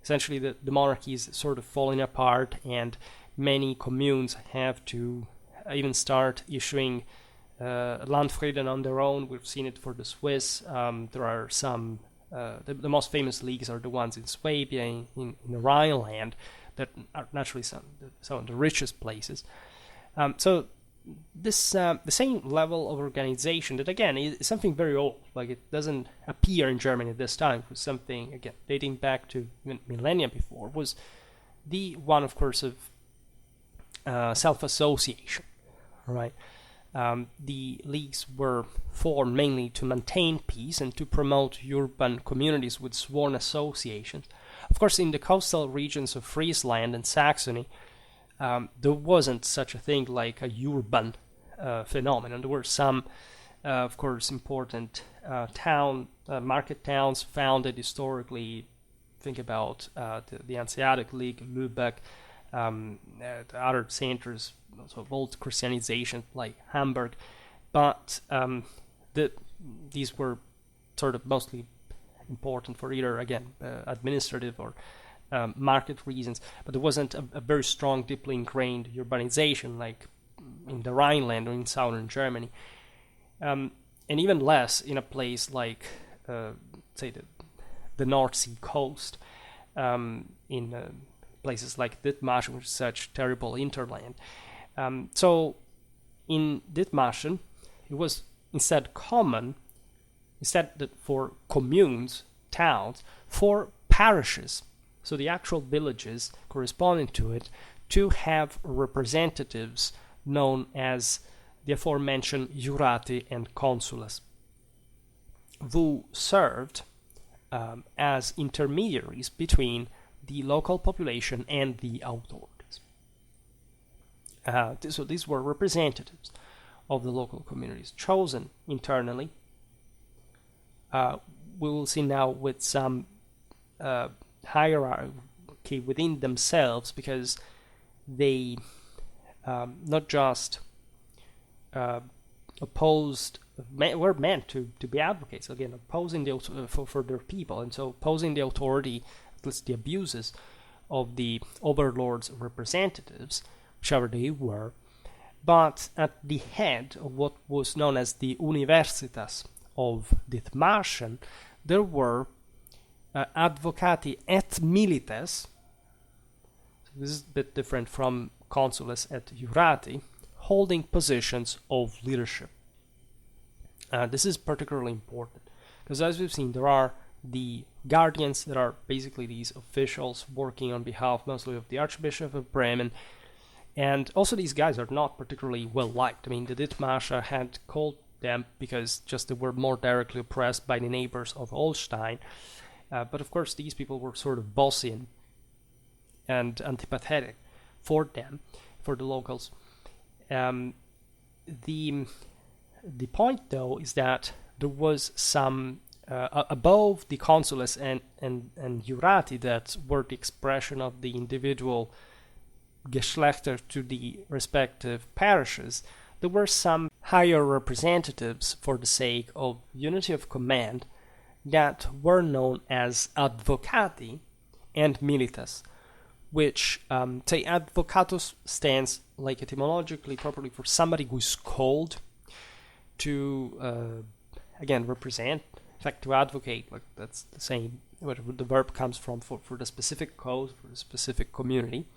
essentially the monarchy is sort of falling apart, and many communes have to even start issuing Landfrieden on their own. We've seen it for the Swiss. There are some. The most famous leagues are the ones in Swabia, in the Rhineland, that are naturally some of the richest places. So this the same level of organization that, again, is something very old. Like, it doesn't appear in Germany at this time. It was something, again, dating back to millennia before, was the one, of course, of self-association. Right. The leagues were formed mainly to maintain peace and to promote urban communities with sworn associations. Of course, in the coastal regions of Friesland and Saxony, there wasn't such a thing like a urban phenomenon. There were some, of course, important market towns founded historically. Think about the Hanseatic League, Lübeck, other centers of old Christianization like Hamburg, but these were sort of mostly important for either, again, administrative or market reasons, but there wasn't a very strong, deeply ingrained urbanization like in the Rhineland or in southern Germany, and even less in a place like, say, the North Sea coast, in places like Dithmarschen, which is such terrible hinterland. So in Dithmarschen, it was instead for communes, towns, for parishes, so the actual villages corresponding to it, to have representatives known as the aforementioned jurati and consules, who served as intermediaries between the local population and the authorities. So these were representatives of the local communities, chosen internally. We will see now with some hierarchy within themselves, because they not just were meant to be advocates, again, opposing for their people, and so opposing the authority, at least the abuses of the overlords' representatives, whichever they were, But at the head of what was known as the Universitas of Dithmarschen, there were advocati et milites. So this is a bit different from consules et jurati, holding positions of leadership. This is particularly important because, as we've seen, there are the guardians that are basically these officials working on behalf mostly of the Archbishop of Bremen, and also these guys are not particularly well liked. I mean, the Dithmarscher had called them because just they were more directly oppressed by the neighbors of Holstein, but of course these people were sort of bossy and antipathetic for them, for the locals. The point, though, is that there was some above the consules and jurati that were the expression of the individual Geschlechter to the respective parishes. There were some higher representatives for the sake of unity of command that were known as advocati and milites, which, say, advocatus stands, like etymologically properly, for somebody who is called to, again, represent, in fact, to advocate, like that's the same, where the verb comes from for the specific cause, for the specific community.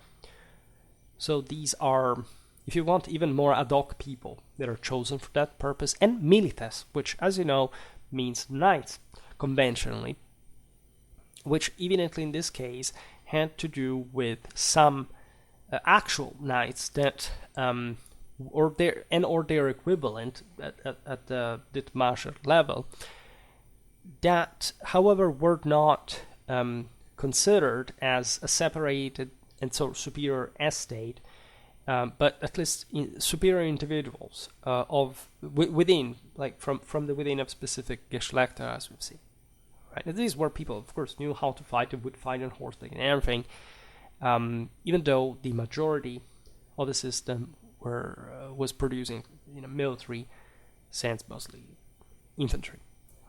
So these are, if you want, even more ad hoc people that are chosen for that purpose, and milites, which, as you know, means knights, conventionally, which evidently in this case had to do with some actual knights that, or their equivalent at the Dithmarscher level, that, however, were not considered as a separated and so superior estate, but at least superior individuals within, like from the within of specific Geschlechter, as we've seen. Right, and these were people, of course, knew how to fight. They would fight on horseback and everything, even though the majority of the system was producing in a military sense, mostly infantry.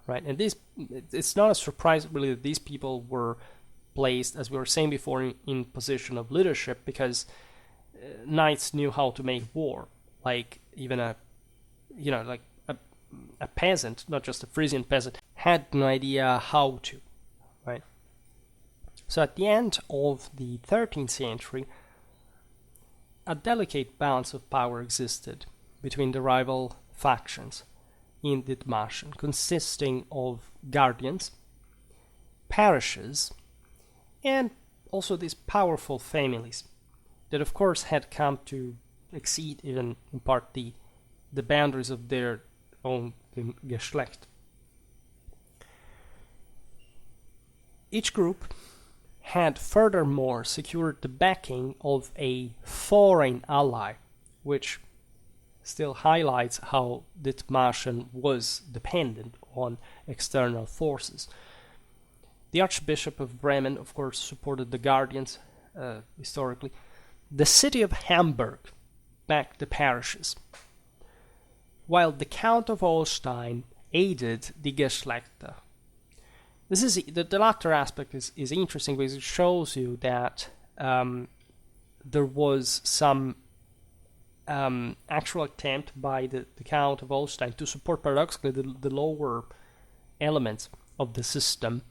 Right, and it's not a surprise really that these people were placed, as we were saying before, in position of leadership, because knights knew how to make war, like even a peasant, not just a Frisian peasant, had no idea how to, right? So at the end of the 13th century, a delicate balance of power existed between the rival factions in Dithmarschen, consisting of guardians, parishes, and also these powerful families that, of course, had come to exceed even in part the boundaries of their own Geschlecht. Each group had furthermore secured the backing of a foreign ally, which still highlights how Dithmarschen was dependent on external forces. The Archbishop of Bremen, of course, supported the guardians historically. The city of Hamburg backed the parishes, while the Count of Holstein aided the Geschlechter. This is the latter aspect is interesting because it shows you that there was some actual attempt by the Count of Holstein to support paradoxically the lower elements of the system,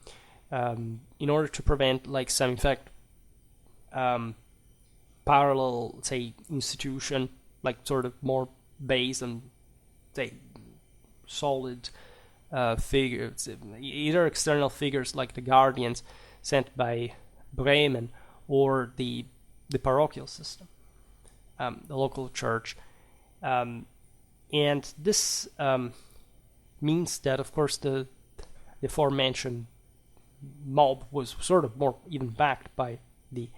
in order to prevent, like, some, in fact, parallel, say, institution, like sort of more based on, say, solid figures, either external figures like the guardians sent by Bremen, or the parochial system, the local church. And this means that, of course, the aforementioned mob was sort of more even backed by the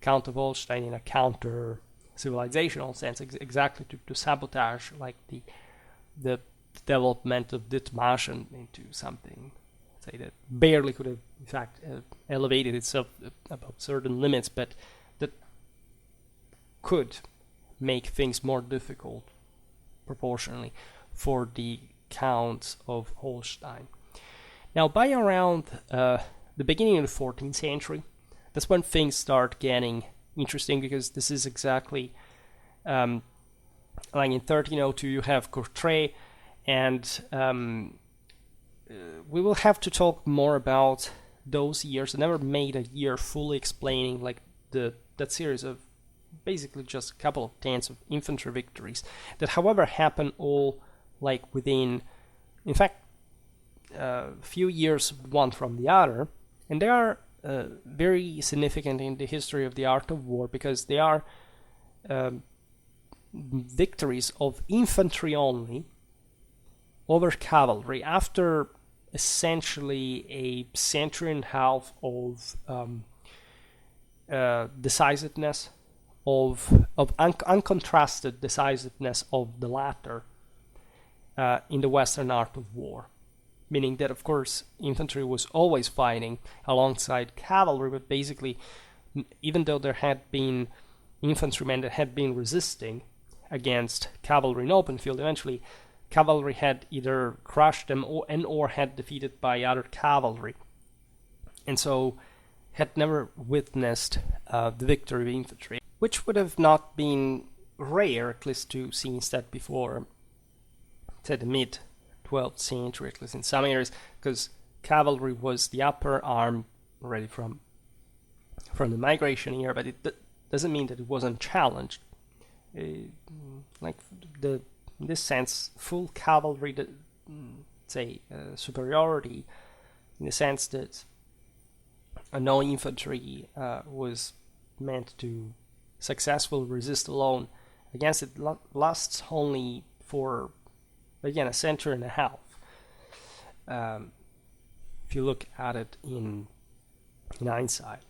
Count of Holstein in a counter civilizational sense, exactly to sabotage, like, the development of Dithmarschen into something, say, that barely could have, in fact, elevated itself above certain limits, but that could make things more difficult proportionally for the Counts of Holstein. Now, by around the beginning of the 14th century, that's when things start getting interesting, because this is exactly like in 1302 you have Courtrai, and we will have to talk more about those years. I never made a year fully explaining like that series of basically just a couple of tens of infantry victories that, however, happen all like within, in fact, a few years one from the other, and they are very significant in the history of the art of war because they are victories of infantry only over cavalry after essentially a century and a half of decisiveness, of uncontrasted decisiveness of the latter in the Western art of war. Meaning that, of course, infantry was always fighting alongside cavalry, but basically, even though there had been infantrymen that had been resisting against cavalry in open field, eventually cavalry had either crushed them or had defeated by other cavalry, and so had never witnessed the victory of infantry, which would have not been rare, at least to see instead before, say, the mid 12th century, at least in some areas, because cavalry was the upper arm already from the migration era, but it doesn't mean that it wasn't challenged. Like in this sense, full cavalry, superiority, in the sense that no infantry was meant to successfully resist alone against it, lasts only for, again, a century and a half. If you look at it in hindsight.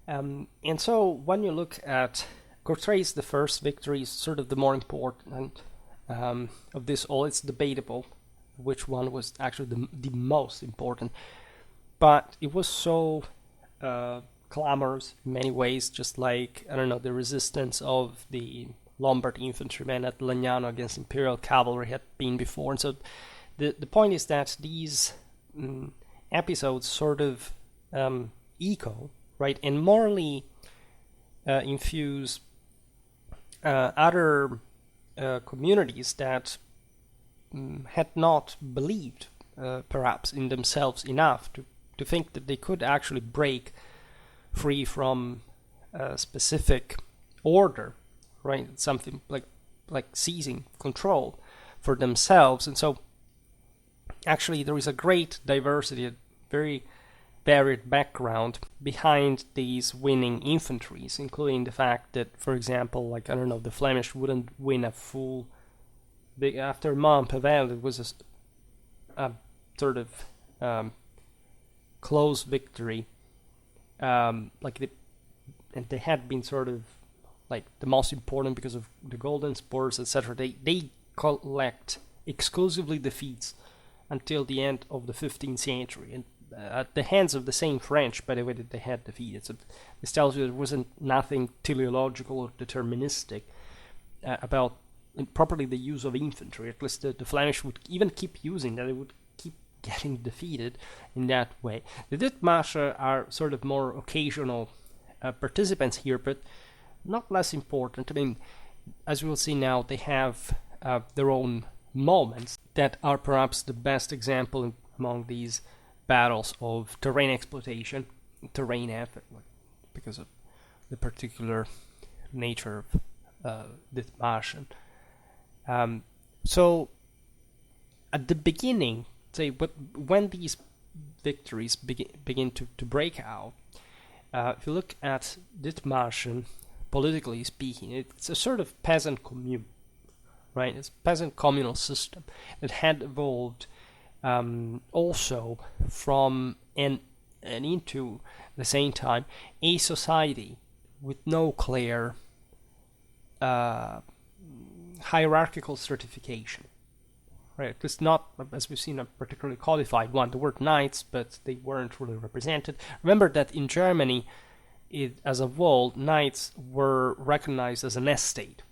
And so when you look at Courtrai's, the first victory is sort of the more important of this all. It's debatable which one was actually the most important, but it was so clamorous in many ways, just like, I don't know, the resistance of the Lombard infantrymen at Legnano against Imperial cavalry had been before. And so the point is that these episodes sort of echo, right, and morally infuse other communities that had not believed perhaps in themselves enough to think that they could actually break free from a specific order, right? Something like seizing control for themselves. And so actually there is a great diversity, a very varied background behind these winning infantries, including the fact that, for example, like, I don't know, the Flemish wouldn't win a full after Montpevel. It was a sort of close victory, and they had been sort of like the most important because of the golden spurs, etc. They collect exclusively defeats until the end of the 15th century, and at the hands of the same French, by the way, that they had defeated. So this tells you there wasn't nothing teleological or deterministic about properly the use of infantry. At least the Flemish would even keep using that. They would keep getting defeated in that way. The Dithmarschen are sort of more occasional participants here, but not less important. I mean, as we will see now, they have their own moments that are perhaps the best example among these battles of terrain exploitation, terrain effort, because of the particular nature of Dithmarschen. So at the beginning, when these victories begin to break out, if you look at Dithmarschen, politically speaking, it's a sort of peasant commune, right? It's a peasant communal system that had evolved also from and into the same time a society with no clear hierarchical stratification, right? It's not, as we've seen, a particularly codified one. There were knights, but they weren't really represented. Remember that in Germany, as a whole, knights were recognized as an estate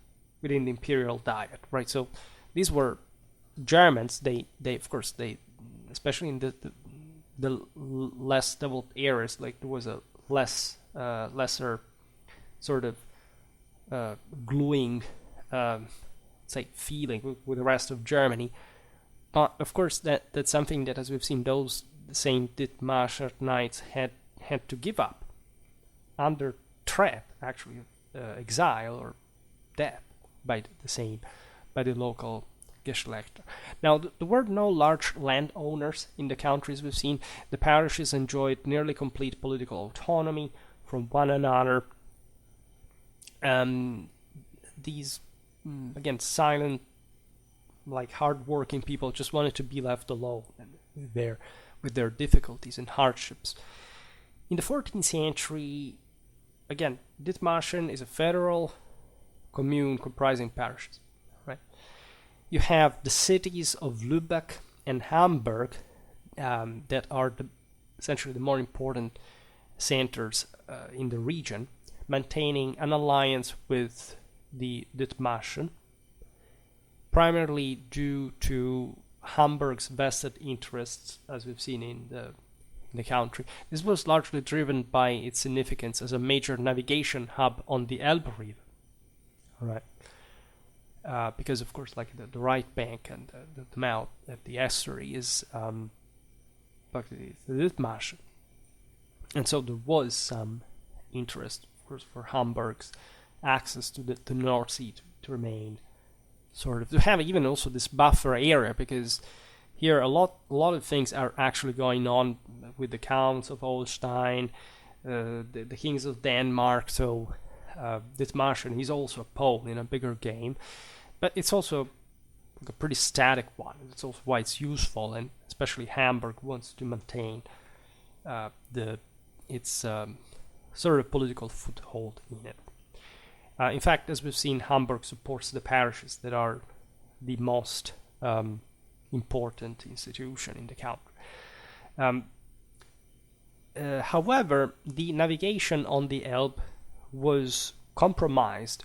within the imperial diet, right? So these were Germans. They of course, especially in the less developed areas, like there was a lesser sort of gluing say, feeling with the rest of Germany. But of course, that's something that, as we've seen, those same Dithmarschen knights had to give up under threat, actually, exile or death by the local Geschlechter. Now, there were no large landowners in the countries we've seen. The parishes enjoyed nearly complete political autonomy from one another. These, again, silent, like hard-working people just wanted to be left alone with their difficulties and hardships. In the 14th century, again, Dithmarschen is a federal commune comprising parishes. Right? You have the cities of Lübeck and Hamburg that are essentially the more important centers in the region, maintaining an alliance with the Dithmarschen, primarily due to Hamburg's vested interests, as we've seen in the country. This was largely driven by its significance as a major navigation hub on the Elbe River. Right. Because, of course, like the right bank and the mouth at the estuary is the Dithmarschen. And so there was some interest, of course, for Hamburg's access to the North Sea to remain sort of, to have even also this buffer area, because here a lot of things are actually going on with the counts of Holstein, the kings of Denmark. So Dithmarschen is also a pole in a bigger game, but it's also a pretty static one. It's also why it's useful, and especially Hamburg wants to maintain its sort of political foothold in it. In fact, as we've seen, Hamburg supports the parishes that are the most important institution in the country. However, the navigation on the Elbe was compromised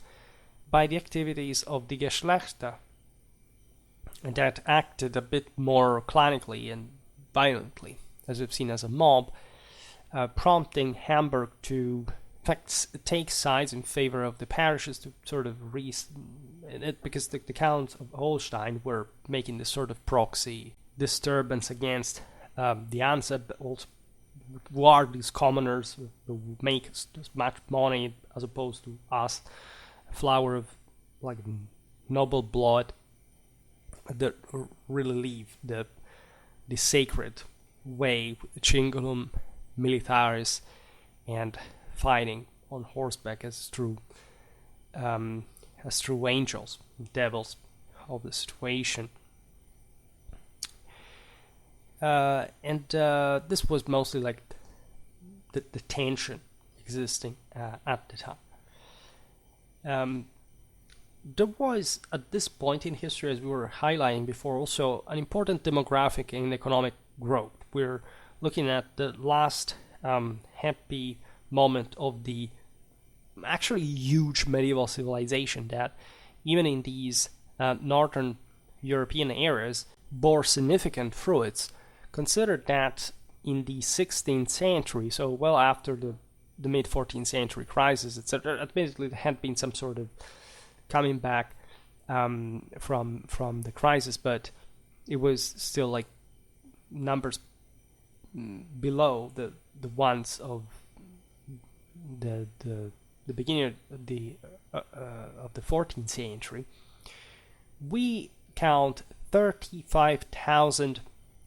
by the activities of the Geschlechter that acted a bit more clanically and violently, as we've seen, as a mob, prompting Hamburg to, in fact, take sides in favor of the parishes to sort of because the counts of Holstein were making this sort of proxy disturbance against the Anseb, also who are these commoners who make as much money as opposed to us, a flower of like noble blood that really leave the sacred way, cingulum militaris, and fighting on horseback as true angels, devils of the situation. And this was mostly like the tension existing at the time. There was, at this point in history, as we were highlighting before, also an important demographic and economic growth. We're looking at the last happy moment of the actually huge medieval civilization that, even in these northern European areas, bore significant fruits. Consider that in the 16th century, so well after the mid-14th century crisis, etc., admittedly there had been some sort of coming back from the crisis, but it was still like numbers below the ones of the beginning of the 14th century. We count 35,000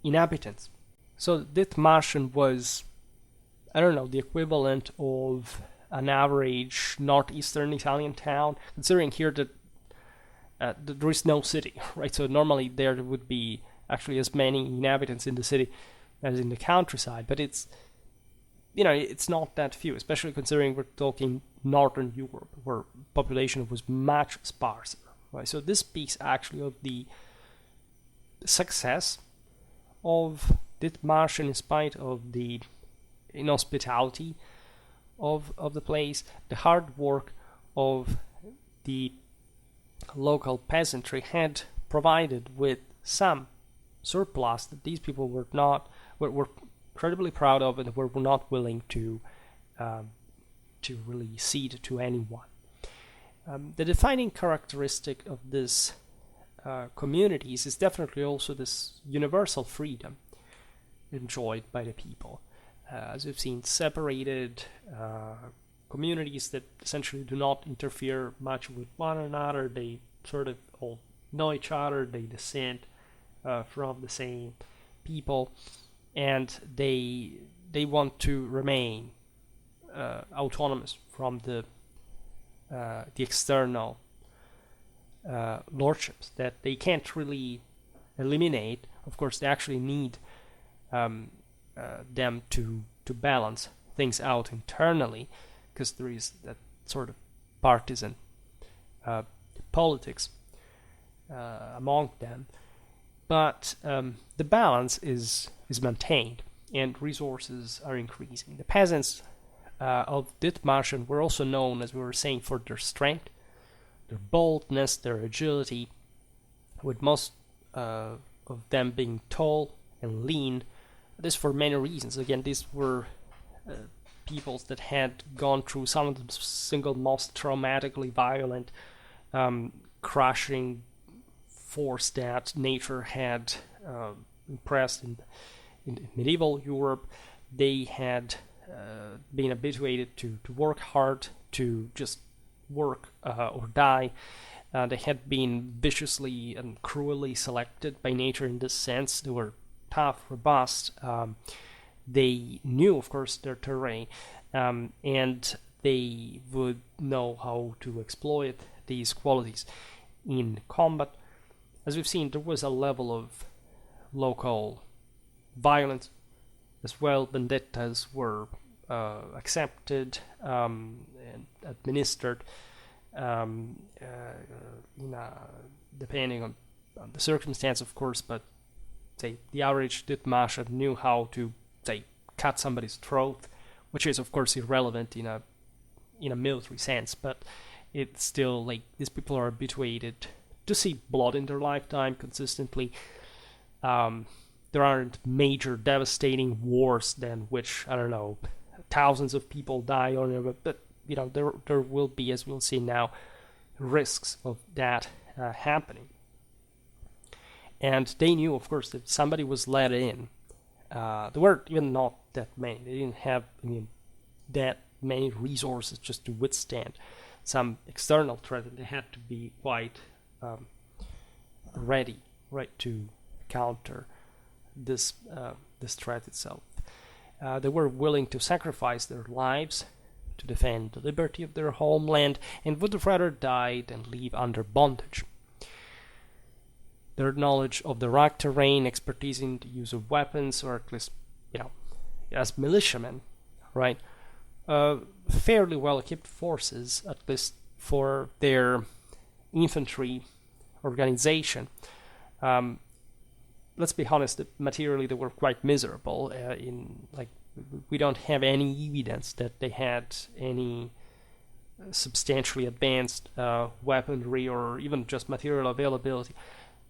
inhabitants. So Dithmarschen was, I don't know, the equivalent of an average northeastern Italian town, considering here that there is no city, right? So normally there would be actually as many inhabitants in the city as in the countryside, but it's not that few, especially considering we're talking northern Europe, where population was much sparser, right? So this speaks actually of the success of Dithmarschen in spite of the inhospitality of the place, the hard work of the local peasantry had provided with some surplus that these people were incredibly proud of and were not willing to really cede to anyone. The defining characteristic of this communities is definitely also this universal freedom enjoyed by the people. As we've seen, separated communities that essentially do not interfere much with one another. They sort of all know each other, they descend from the same people, and they want to remain autonomous from the external lordships that they can't really eliminate. Of course, they actually need them to balance things out internally, because there is that sort of partisan politics among them. But the balance is maintained, and resources are increasing. The peasants of Dithmarschen were also known, as we were saying, for their strength, their boldness, their agility, with most of them being tall and lean. This for many reasons. Again, these were peoples that had gone through some of the single most traumatically violent, crushing force that nature had impressed in medieval Europe. They had been habituated to work hard, to just work or die. They had been viciously and cruelly selected by nature in this sense. They were tough, robust. They knew, of course, their terrain, and they would know how to exploit these qualities in combat. As we've seen, there was a level of local violence as well. Vendettas were accepted and administered depending on the circumstance, of course, but say the average Dithmarschen knew how to, say, cut somebody's throat, which is of course irrelevant in a military sense, but it's still like these people are habituated to see blood in their lifetime consistently. There aren't major devastating wars than which, I don't know, thousands of people die on it, but there will be, as we'll see now, risks of that happening. And they knew, of course, that somebody was let in. There were even not that many. They didn't have that many resources just to withstand some external threat, and they had to be quite ready, right, to counter this threat itself. They were willing to sacrifice their lives to defend the liberty of their homeland, and would have rather died than live under bondage. Their knowledge of the rugged terrain, expertise in the use of weapons, or at least, as militiamen, right, fairly well-equipped forces, at least for their infantry organization. Let's be honest, materially they were quite miserable. We don't have any evidence that they had any substantially advanced weaponry or even just material availability.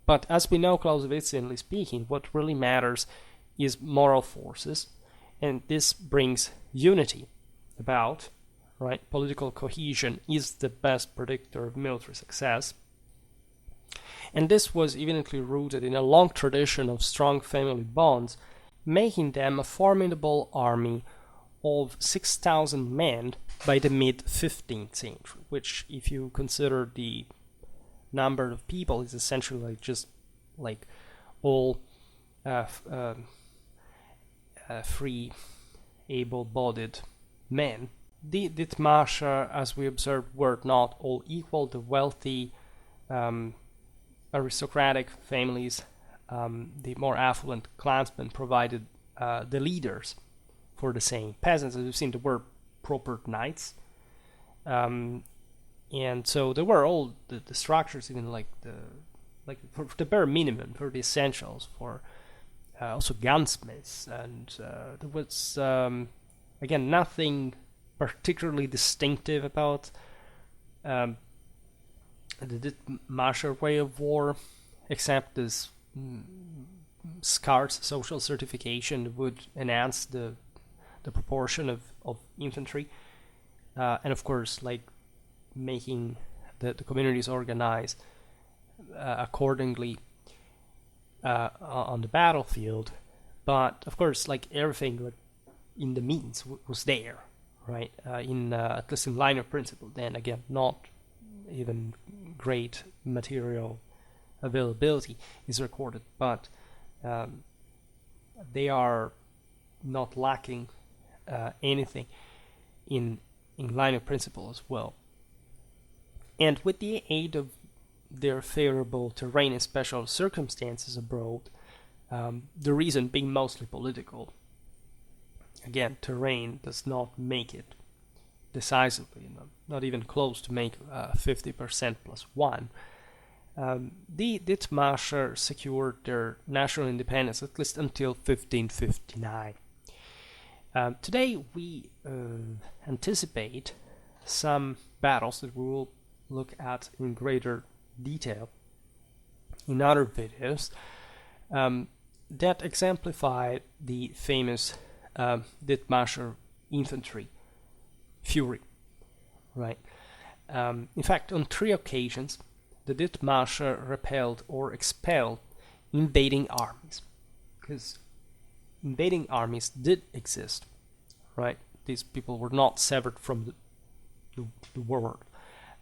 But as we know, Clausewitzianly speaking, what really matters is moral forces, and this brings unity about, right? Political cohesion is the best predictor of military success. And this was evidently rooted in a long tradition of strong family bonds, making them a formidable army of 6,000 men by the mid-15th century, which, if you consider the number of people, is essentially just like all free, able-bodied men. The Dithmarschen, as we observed, were not all equal. The wealthy aristocratic families, the more affluent clansmen, provided the leaders for the same. Peasants, as we've seen, there were proper knights, and so there were all the structures, even for the bare minimum, for the essentials, for also gunsmiths, and there was again nothing particularly distinctive about the Dithmarschen way of war, except this scarce social certification would enhance the proportion of infantry, and of course, like making the communities organized accordingly on the battlefield. But of course, like everything, like in the means was there, right? In at least in line of principle. Then again, not even great material availability is recorded, but they are not lacking anything in line of principle as well. And with the aid of their favorable terrain and special circumstances abroad, the reason being mostly political. Again, terrain does not make it decisively, not even close to make 50% plus 1. The Dithmarschen secured their national independence at least until 1559. Today we anticipate some battles that we will look at in greater detail in other videos that exemplify the famous Dithmarschen infantry fury, right? In fact, on 3 occasions, the Dithmarschen repelled or expelled invading armies, because invading armies did exist, right? These people were not severed from the world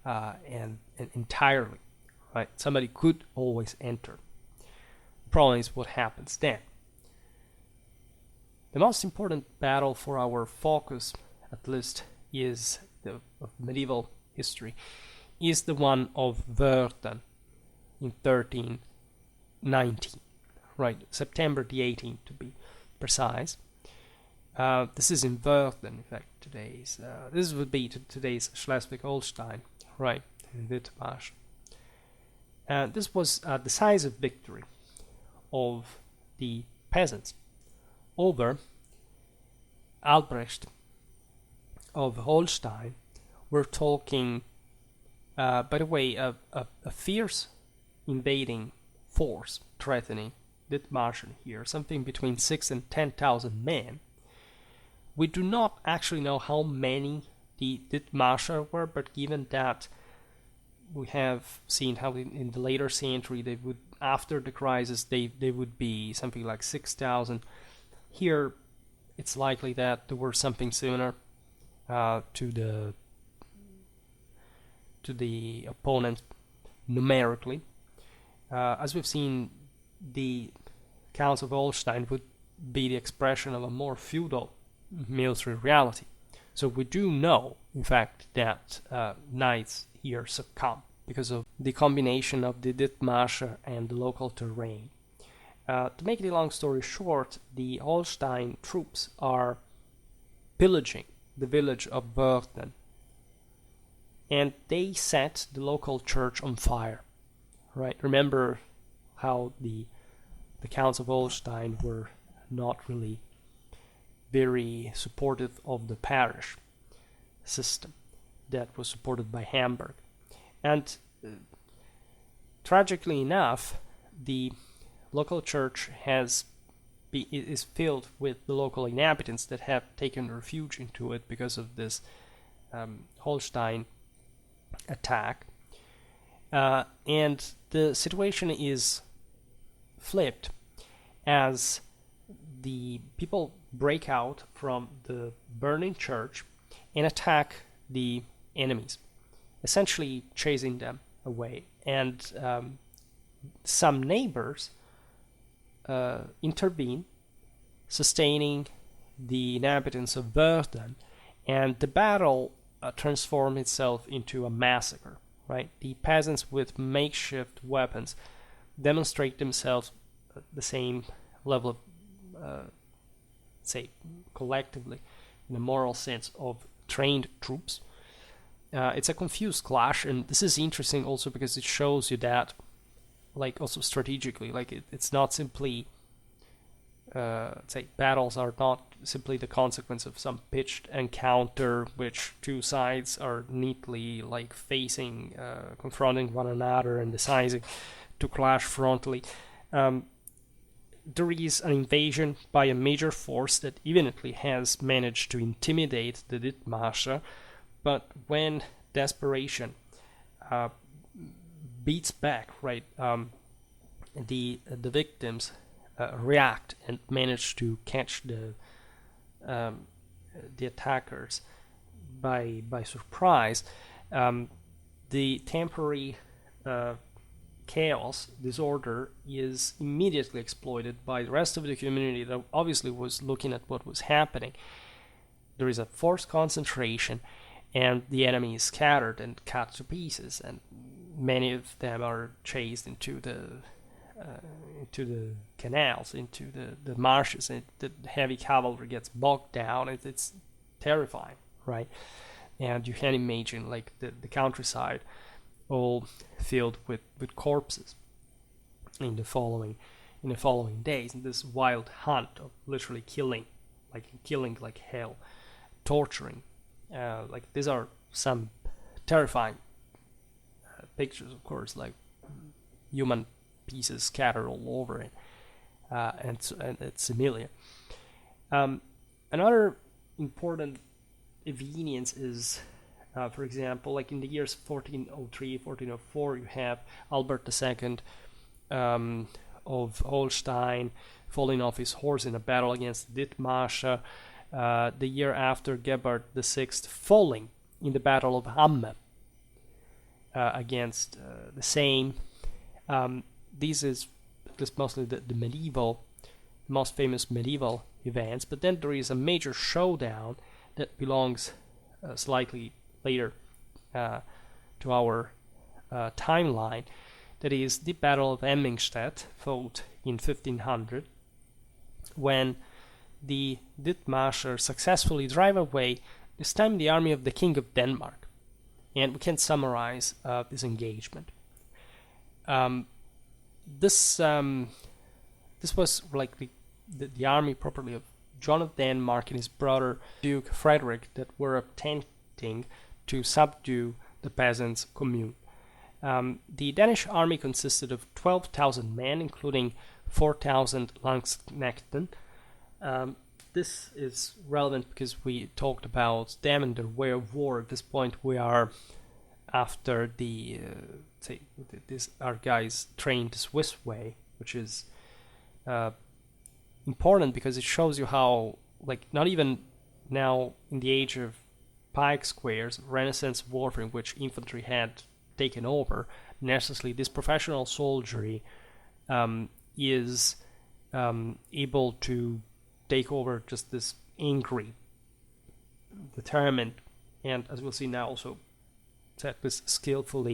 and entirely, right? Somebody could always enter. The problem is what happens then. The most important battle for our focus, at least, is of medieval history, is the one of Wöhrden in 1319, right? September the 18th to be precise. This is in Wöhrden, in fact, this would be today's Schleswig-Holstein, right, in Dithmarschen. This was a decisive victory of the peasants over Albrecht of Holstein. We're talking, by the way, a fierce invading force threatening Dithmarschen here, something between 6,000 and 10,000 men. We do not actually know how many the Dithmarschen were, but given that we have seen how in the later century they would, after the crisis, they would be something like 6,000. Here, it's likely that there were something similar to the opponent numerically. As we've seen, the Counts of Holstein would be the expression of a more feudal military reality. So we do know, in fact, that knights here succumb because of the combination of the Dithmarschen and the local terrain. To make the long story short, the Holstein troops are pillaging the village of Wöhrden, and they set the local church on fire. Right? Remember how the Counts of Holstein were not really very supportive of the parish system that was supported by Hamburg. And tragically enough, the local church is filled with the local inhabitants that have taken refuge into it because of this Holstein attack. And the situation is flipped as the people break out from the burning church and attack the enemies, essentially chasing them away. And some neighbors intervene, sustaining the inhabitants of Wöhrden, and the battle transforms itself into a massacre. Right? The peasants with makeshift weapons demonstrate themselves at the same level of, say, collectively, in a moral sense, of trained troops. It's a confused clash, and this is interesting also because it shows you that, like, also strategically, like, it's not simply, say, battles are not simply the consequence of some pitched encounter which two sides are neatly, like, facing, confronting one another and deciding to clash frontally. There is an invasion by a major force that evidently has managed to intimidate the Dithmarschen, but when desperation beats back, right? The victims react and manage to catch the attackers by surprise. The temporary chaos, disorder, is immediately exploited by the rest of the community that obviously was looking at what was happening. There is a forced concentration, and the enemy is scattered and cut to pieces, and many of them are chased into the canals, into the marshes, and the heavy cavalry gets bogged down. It's terrifying, right? And you can imagine like the countryside all filled with corpses in the following days, and this wild hunt of literally killing like hell, torturing. Like these are some terrifying pictures, of course, like human pieces scattered all over it, and it's familiar. Another important evenience is, for example, like in the years 1403, 1404, you have Albert II of Holstein falling off his horse in a battle against Dithmarschen. The year after, Gebhard VI falling in the Battle of Hamme against the Same. This is mostly the most famous medieval events, but then there is a major showdown that belongs slightly later to our timeline. That is the Battle of Hemmingstedt, fought in 1500, when the Dithmarschen successfully drive away, this time the army of the King of Denmark. And we can summarize this engagement. This was like the army properly of John of Denmark and his brother Duke Frederick that were attempting to subdue the peasants' commune. The Danish army consisted of 12,000 men, including 4,000 Landsknechten. This is relevant because we talked about them and their way of war. At this point, we are after these our guys trained the Swiss way, which is important because it shows you how, like, not even now in the age of pike squares, Renaissance warfare in which infantry had taken over, necessarily this professional soldiery is able to take over just this angry, determined, and as we'll see now also set with skillful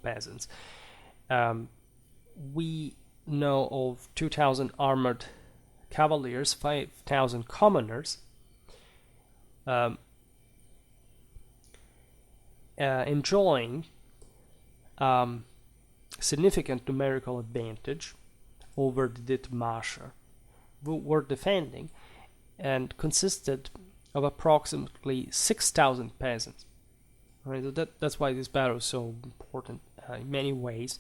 peasants. We know of 2,000 armored cavaliers, 5,000 commoners, enjoying significant numerical advantage over the Dithmarschen, who were defending, and consisted of approximately 6,000 peasants. Right, so that's why this battle is so important in many ways.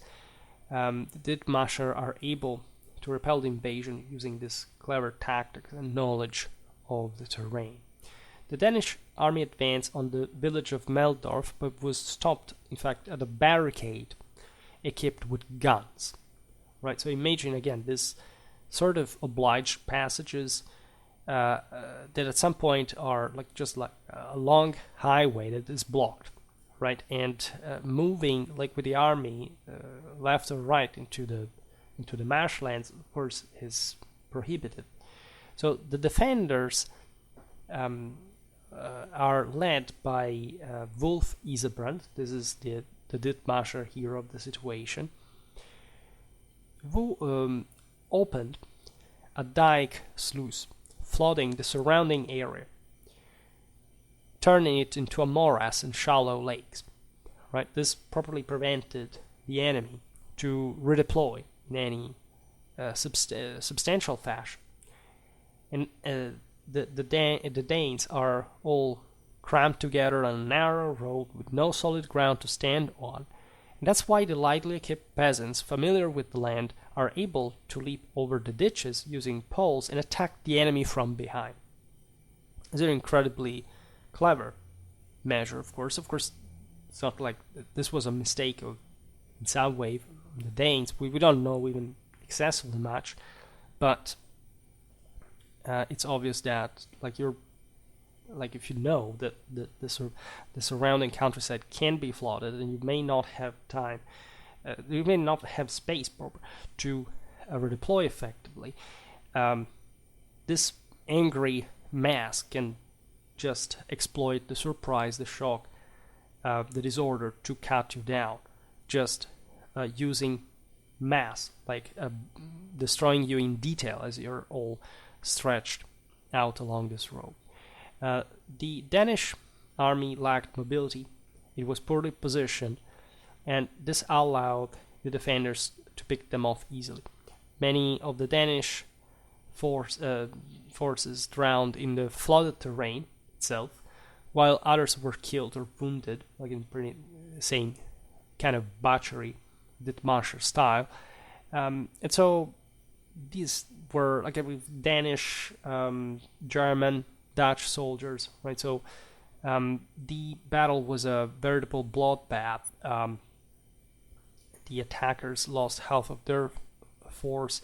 The Dithmarschen are able to repel the invasion using this clever tactics and knowledge of the terrain. The Danish army advanced on the village of Meldorf, but was stopped, in fact, at a barricade equipped with guns. Right, so imagine again this sort of obliged passages that at some point are just like a long highway that is blocked, right, and moving like with the army left or right into the marshlands, of course, is prohibited. So the defenders are led by Wolf Isebrand. This is the Dithmarschen hero of the situation, who opened a dike sluice, flooding the surrounding area, turning it into a morass and shallow lakes. Right, this properly prevented the enemy to redeploy in any substantial fashion. And the Danes are all crammed together on a narrow road with no solid ground to stand on. And that's why the lightly equipped peasants familiar with the land are able to leap over the ditches using poles and attack the enemy from behind. It's an incredibly clever measure, of course. Of course, It's not like this was a mistake in some way from the Danes. We don't know even excessively much, but it's obvious that if you know that the surrounding countryside can be flooded, and you may not have time, you may not have space proper to redeploy effectively. This angry mass can just exploit the surprise, the shock, the disorder to cut you down, just using mass, destroying you in detail as you're all stretched out along this road. The Danish army lacked mobility, it was poorly positioned, and this allowed the defenders to pick them off easily. Many of the Danish forces drowned in the flooded terrain itself, while others were killed or wounded, like in pretty same kind of butchery, Dithmarschen style. And so these were Danish, German, Dutch soldiers, right? So the battle was a veritable bloodbath. The attackers lost half of their force.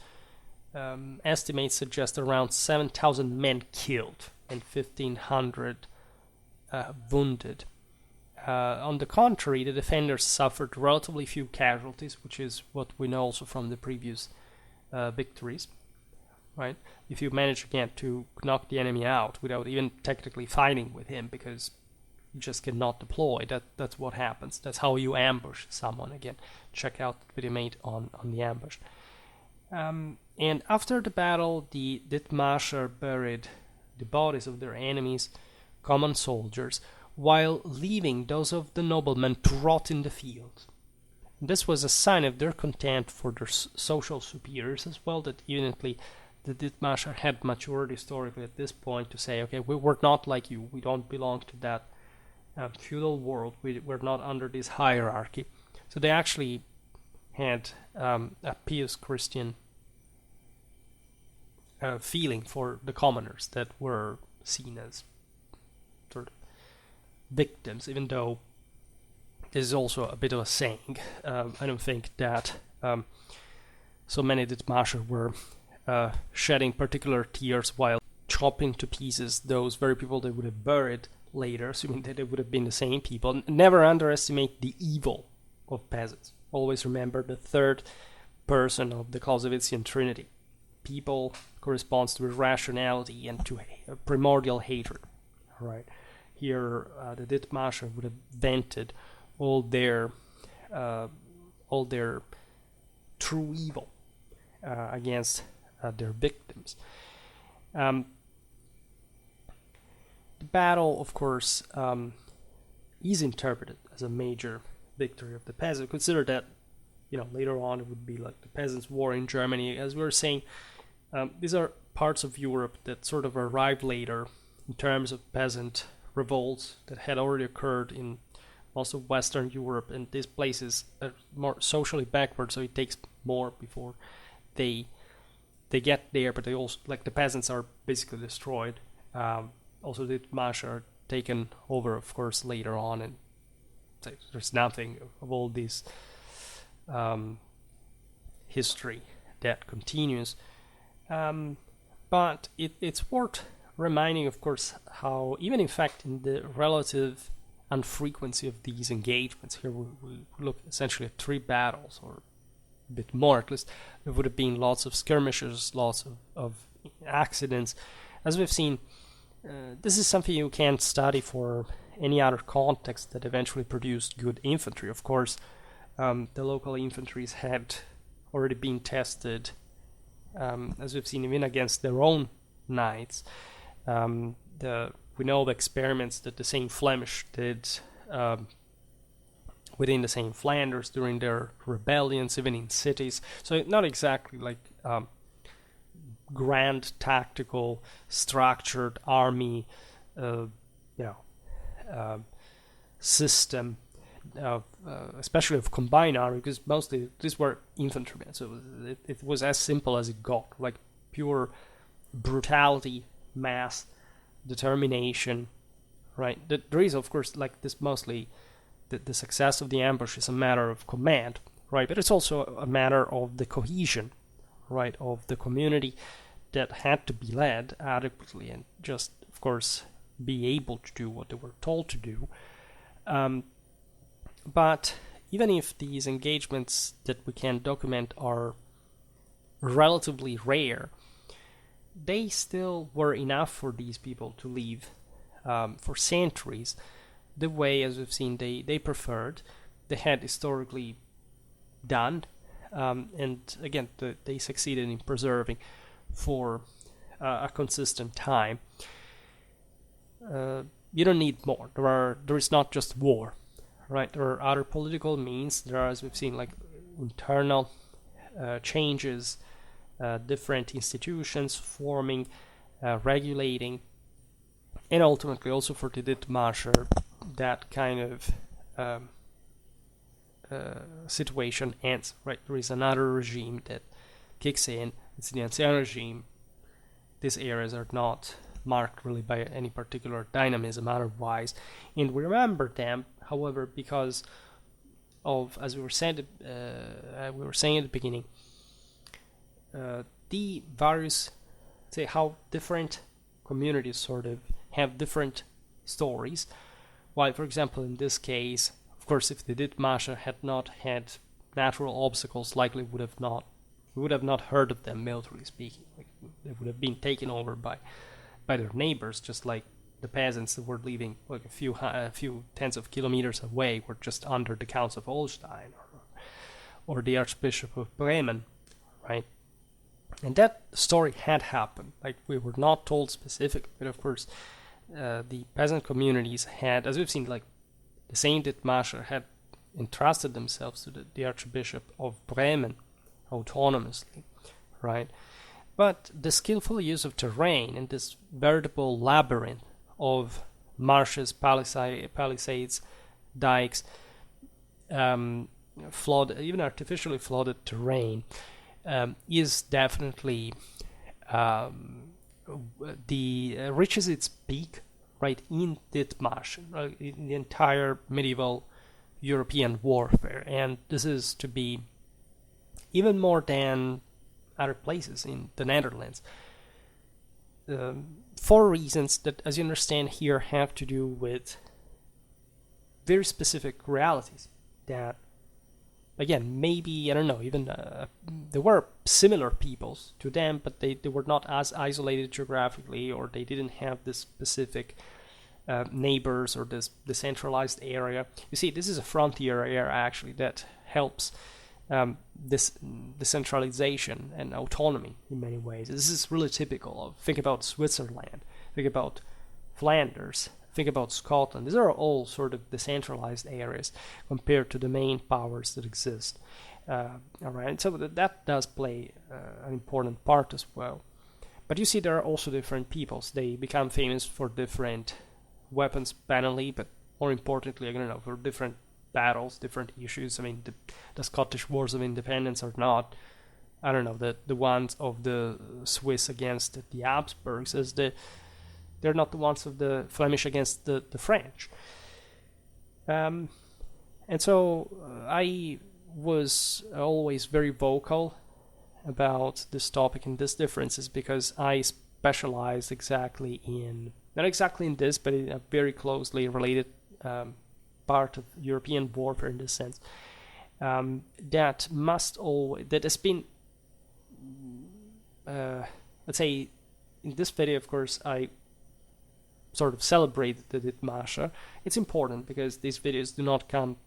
Estimates suggest around 7,000 men killed and 1,500 wounded. On the contrary, the defenders suffered relatively few casualties, which is what we know also from the previous victories. Right? If you manage again to knock the enemy out without even technically fighting with him, because you just cannot deploy, that's what happens. That's how you ambush someone. Again, check out the video made on the ambush. And after the battle, the Dithmarschen buried the bodies of their enemies, common soldiers, while leaving those of the noblemen to rot in the field. This was a sign of their contempt for their social superiors as well, that evidently the Dithmarschen had matured historically at this point to say, okay, we're not like you, we don't belong to that feudal world, we're not under this hierarchy. So they actually had a pious Christian feeling for the commoners that were seen as sort of victims, even though this is also a bit of a saying. I don't think that so many Dithmarschen were shedding particular tears while chopping to pieces those very people they would have buried later, assuming that they would have been the same people. Never underestimate the evil of peasants. Always remember the third person of the Clausewitzian Trinity. People corresponds to irrationality and to primordial hatred. Right here, the Dithmarschen would have vented all their true evil against their victims. The battle, of course, is interpreted as a major victory of the peasants. Consider that, later on it would be like the Peasants' War in Germany. As we were saying, these are parts of Europe that sort of arrived later in terms of peasant revolts that had already occurred in most of Western Europe, and these places are more socially backward, so it takes more before they get there. But they also, the peasants are basically destroyed. Also, the Dithmarschen are taken over, of course, later on, and there's nothing of all this history that continues. But it's worth reminding, of course, how even in fact in the relative unfrequency of these engagements, here we look essentially at 3 battles, or a bit more at least. There would have been lots of skirmishes, lots of accidents. As we've seen, this is something you can't study for any other context that eventually produced good infantry. Of course, the local infantries had already been tested, as we've seen, even against their own knights. We know the experiments that the Saint Flemish did within the Saint Flanders during their rebellions, even in cities. So not exactly like grand tactical structured army system, especially of combined army, because mostly these were infantrymen, so it was as simple as it got, like pure brutality, mass determination, right? There is, of course, like this mostly the success of the ambush is a matter of command, right? But it's also a matter of the cohesion, right, of the community that had to be led adequately and just, of course, be able to do what they were told to do. But even if these engagements that we can document are relatively rare, they still were enough for these people to live for centuries the way, as we've seen, they preferred, they had historically done, and again, they succeeded in preserving for a consistent time. You don't need more. There is not just war, right? There are other political means. There are, as we've seen, like internal changes, different institutions forming, regulating, and ultimately also for the Dithmarschen, that kind of situation ends, right? There is another regime that kicks in. It's the ancien regime. These areas are not marked really by any particular dynamism otherwise, and we remember them, however, because of, as we were saying at the beginning, the various, say, how different communities sort of have different stories. While, for example, in this case, of course, if the Dithmarschen had not had natural obstacles, likely we would have not heard of them, militarily speaking. Like, they would have been taken over by their neighbors, just like the peasants that were living like a few tens of kilometers away were just under the Counts of Holstein or the Archbishop of Bremen, right? And that story had happened. Like, we were not told specifically, but of course, the peasant communities had, as we've seen, like the Saint Dithmarschen had entrusted themselves to the Archbishop of Bremen autonomously, right? But the skillful use of terrain and this veritable labyrinth of marshes, palisades, dikes, even artificially flooded terrain is definitely reaches its peak, right, in Dithmarschen, in the entire medieval European warfare, and this is to be even more than other places in the Netherlands, for reasons that, as you understand here, have to do with very specific realities that, again, maybe, I don't know, even there were similar peoples to them, but they were not as isolated geographically, or they didn't have this specific neighbors or this decentralized area. You see, this is a frontier area, actually, that helps this decentralization and autonomy in many ways. This is really typical of, think about Switzerland, think about Flanders, think about Scotland. These are all sort of decentralized areas compared to the main powers that exist. All right, so that does play an important part as well. But you see, there are also different peoples. They become famous for different weapons, banally, but more importantly, I don't know, for different battles, different issues. I mean, the Scottish Wars of Independence are not, I don't know, the ones of the Swiss against the Habsburgs, as they're not the ones of the Flemish against the French. And so I was always very vocal about this topic and these differences because I specialized not exactly in this, but in a very closely related part of European warfare in this sense, that has been, let's say, in this video, of course, I sort of celebrate the Dithmarschen. It's important because these videos do not come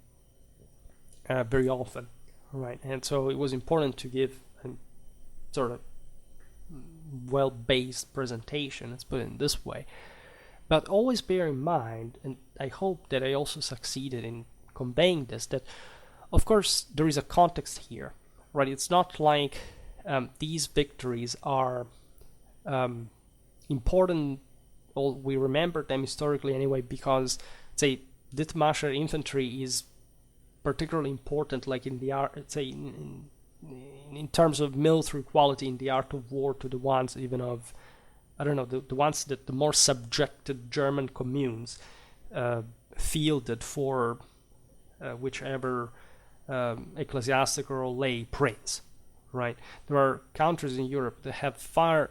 very often, right? And so it was important to give a sort of well-based presentation, let's put it in this way. But always bear in mind, and I hope that I also succeeded in conveying this, that of course there is a context here, right? It's not like these victories are important, or we remember them historically anyway, because, say, Dithmarschen infantry is particularly important, like in the art, say, in terms of military quality in the art of war, to the ones even of, I don't know, the ones that the more subjected German communes fielded for whichever ecclesiastic or lay prince, right? There are countries in Europe that have far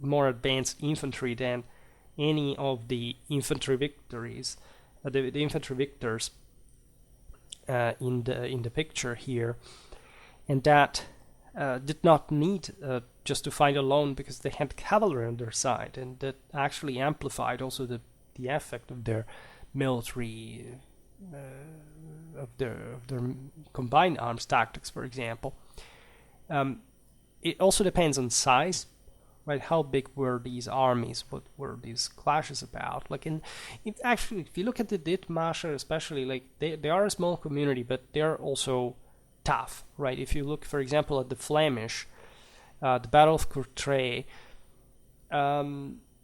more advanced infantry than any of the infantry victories, the infantry victors in the picture here, and that did not need just to fight alone because they had cavalry on their side, and that actually amplified also the effect of their military of their combined arms tactics, for example. It also depends on size, right? How big were these armies? What were these clashes about? Like actually, if you look at the Dithmarschen, especially, like they are a small community, but they're also tough, right? If you look, for example, at the Flemish, the Battle of Courtrai,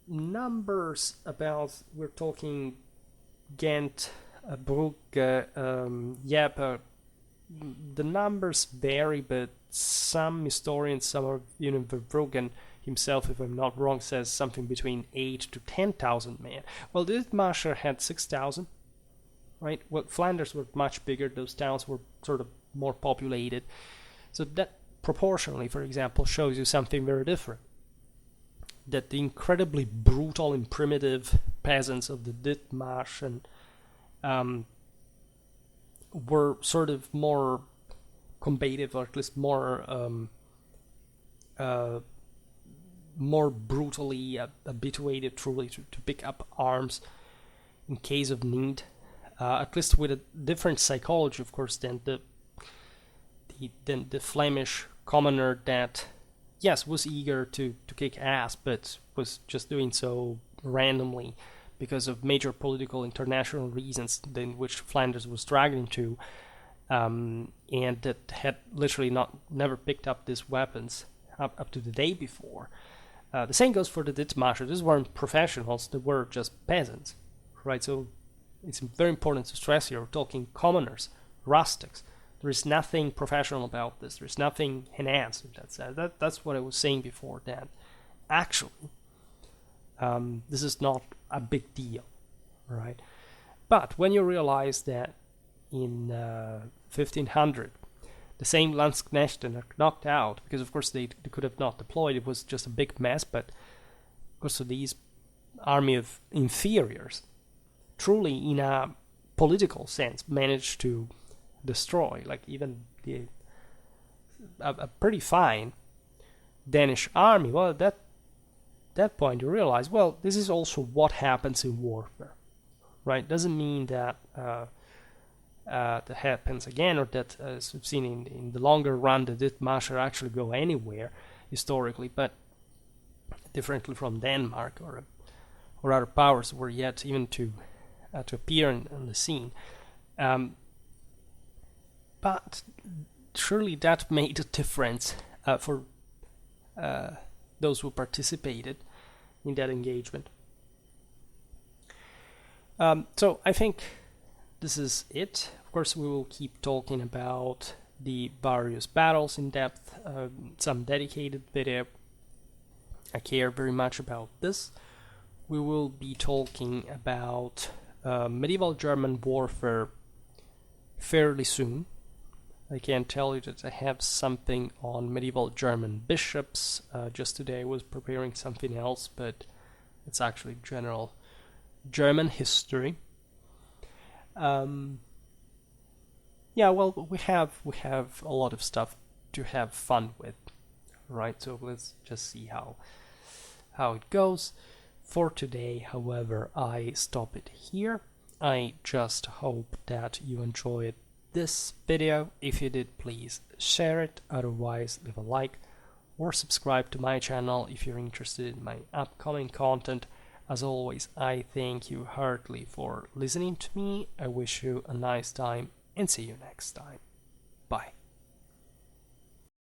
numbers about, we're talking Ghent, Brugge, Ypres, the numbers vary, but some historians, some of Verbruggen himself, if I'm not wrong, says something between 8 to 10,000 men. Well, Dithmarschen had 6,000, right? Well, Flanders were much bigger. Those towns were sort of more populated. So that proportionally, for example, shows you something very different. That the incredibly brutal and primitive peasants of the Dithmarschen were sort of more combative, or at least more brutally habituated truly to pick up arms in case of need, at least with a different psychology, of course, than the Flemish commoner that, yes, was eager to kick ass, but was just doing so randomly because of major political international reasons in which Flanders was dragged into, and that had literally never picked up these weapons up to the day before. The same goes for the Dithmarschen. These weren't professionals, they were just peasants, right? So it's very important to stress here, we're talking commoners, rustics. There is nothing professional about this. There is nothing enhanced in that sense. That's what I was saying before, that actually this is not a big deal, right? But when you realize that in 1500 the same Landsknechten are knocked out, because of course they could have not deployed, it was just a big mess, but of course so these army of inferiors truly in a political sense managed to destroy, like even a pretty fine Danish army. Well, at that point you realize, well, this is also what happens in warfare, right? Doesn't mean that that happens again, or that, as we've seen in the longer run, the Dithmarschen actually go anywhere historically, but differently from Denmark or other powers were yet even to appear on the scene. But surely that made a difference for those who participated in that engagement. So I think this is it. Of course, we will keep talking about the various battles in depth, some dedicated video. I care very much about this. We will be talking about medieval German warfare fairly soon. I can tell you that I have something on medieval German bishops. Just today I was preparing something else, but it's actually general German history. Yeah, well, we have a lot of stuff to have fun with, right? So let's just see how it goes. For today, however, I stop it here. I just hope that you enjoyed this video. If you did, please share it. Otherwise, leave a like or subscribe to my channel if you're interested in my upcoming content. As always, I thank you heartily for listening to me. I wish you a nice time and see you next time. Bye.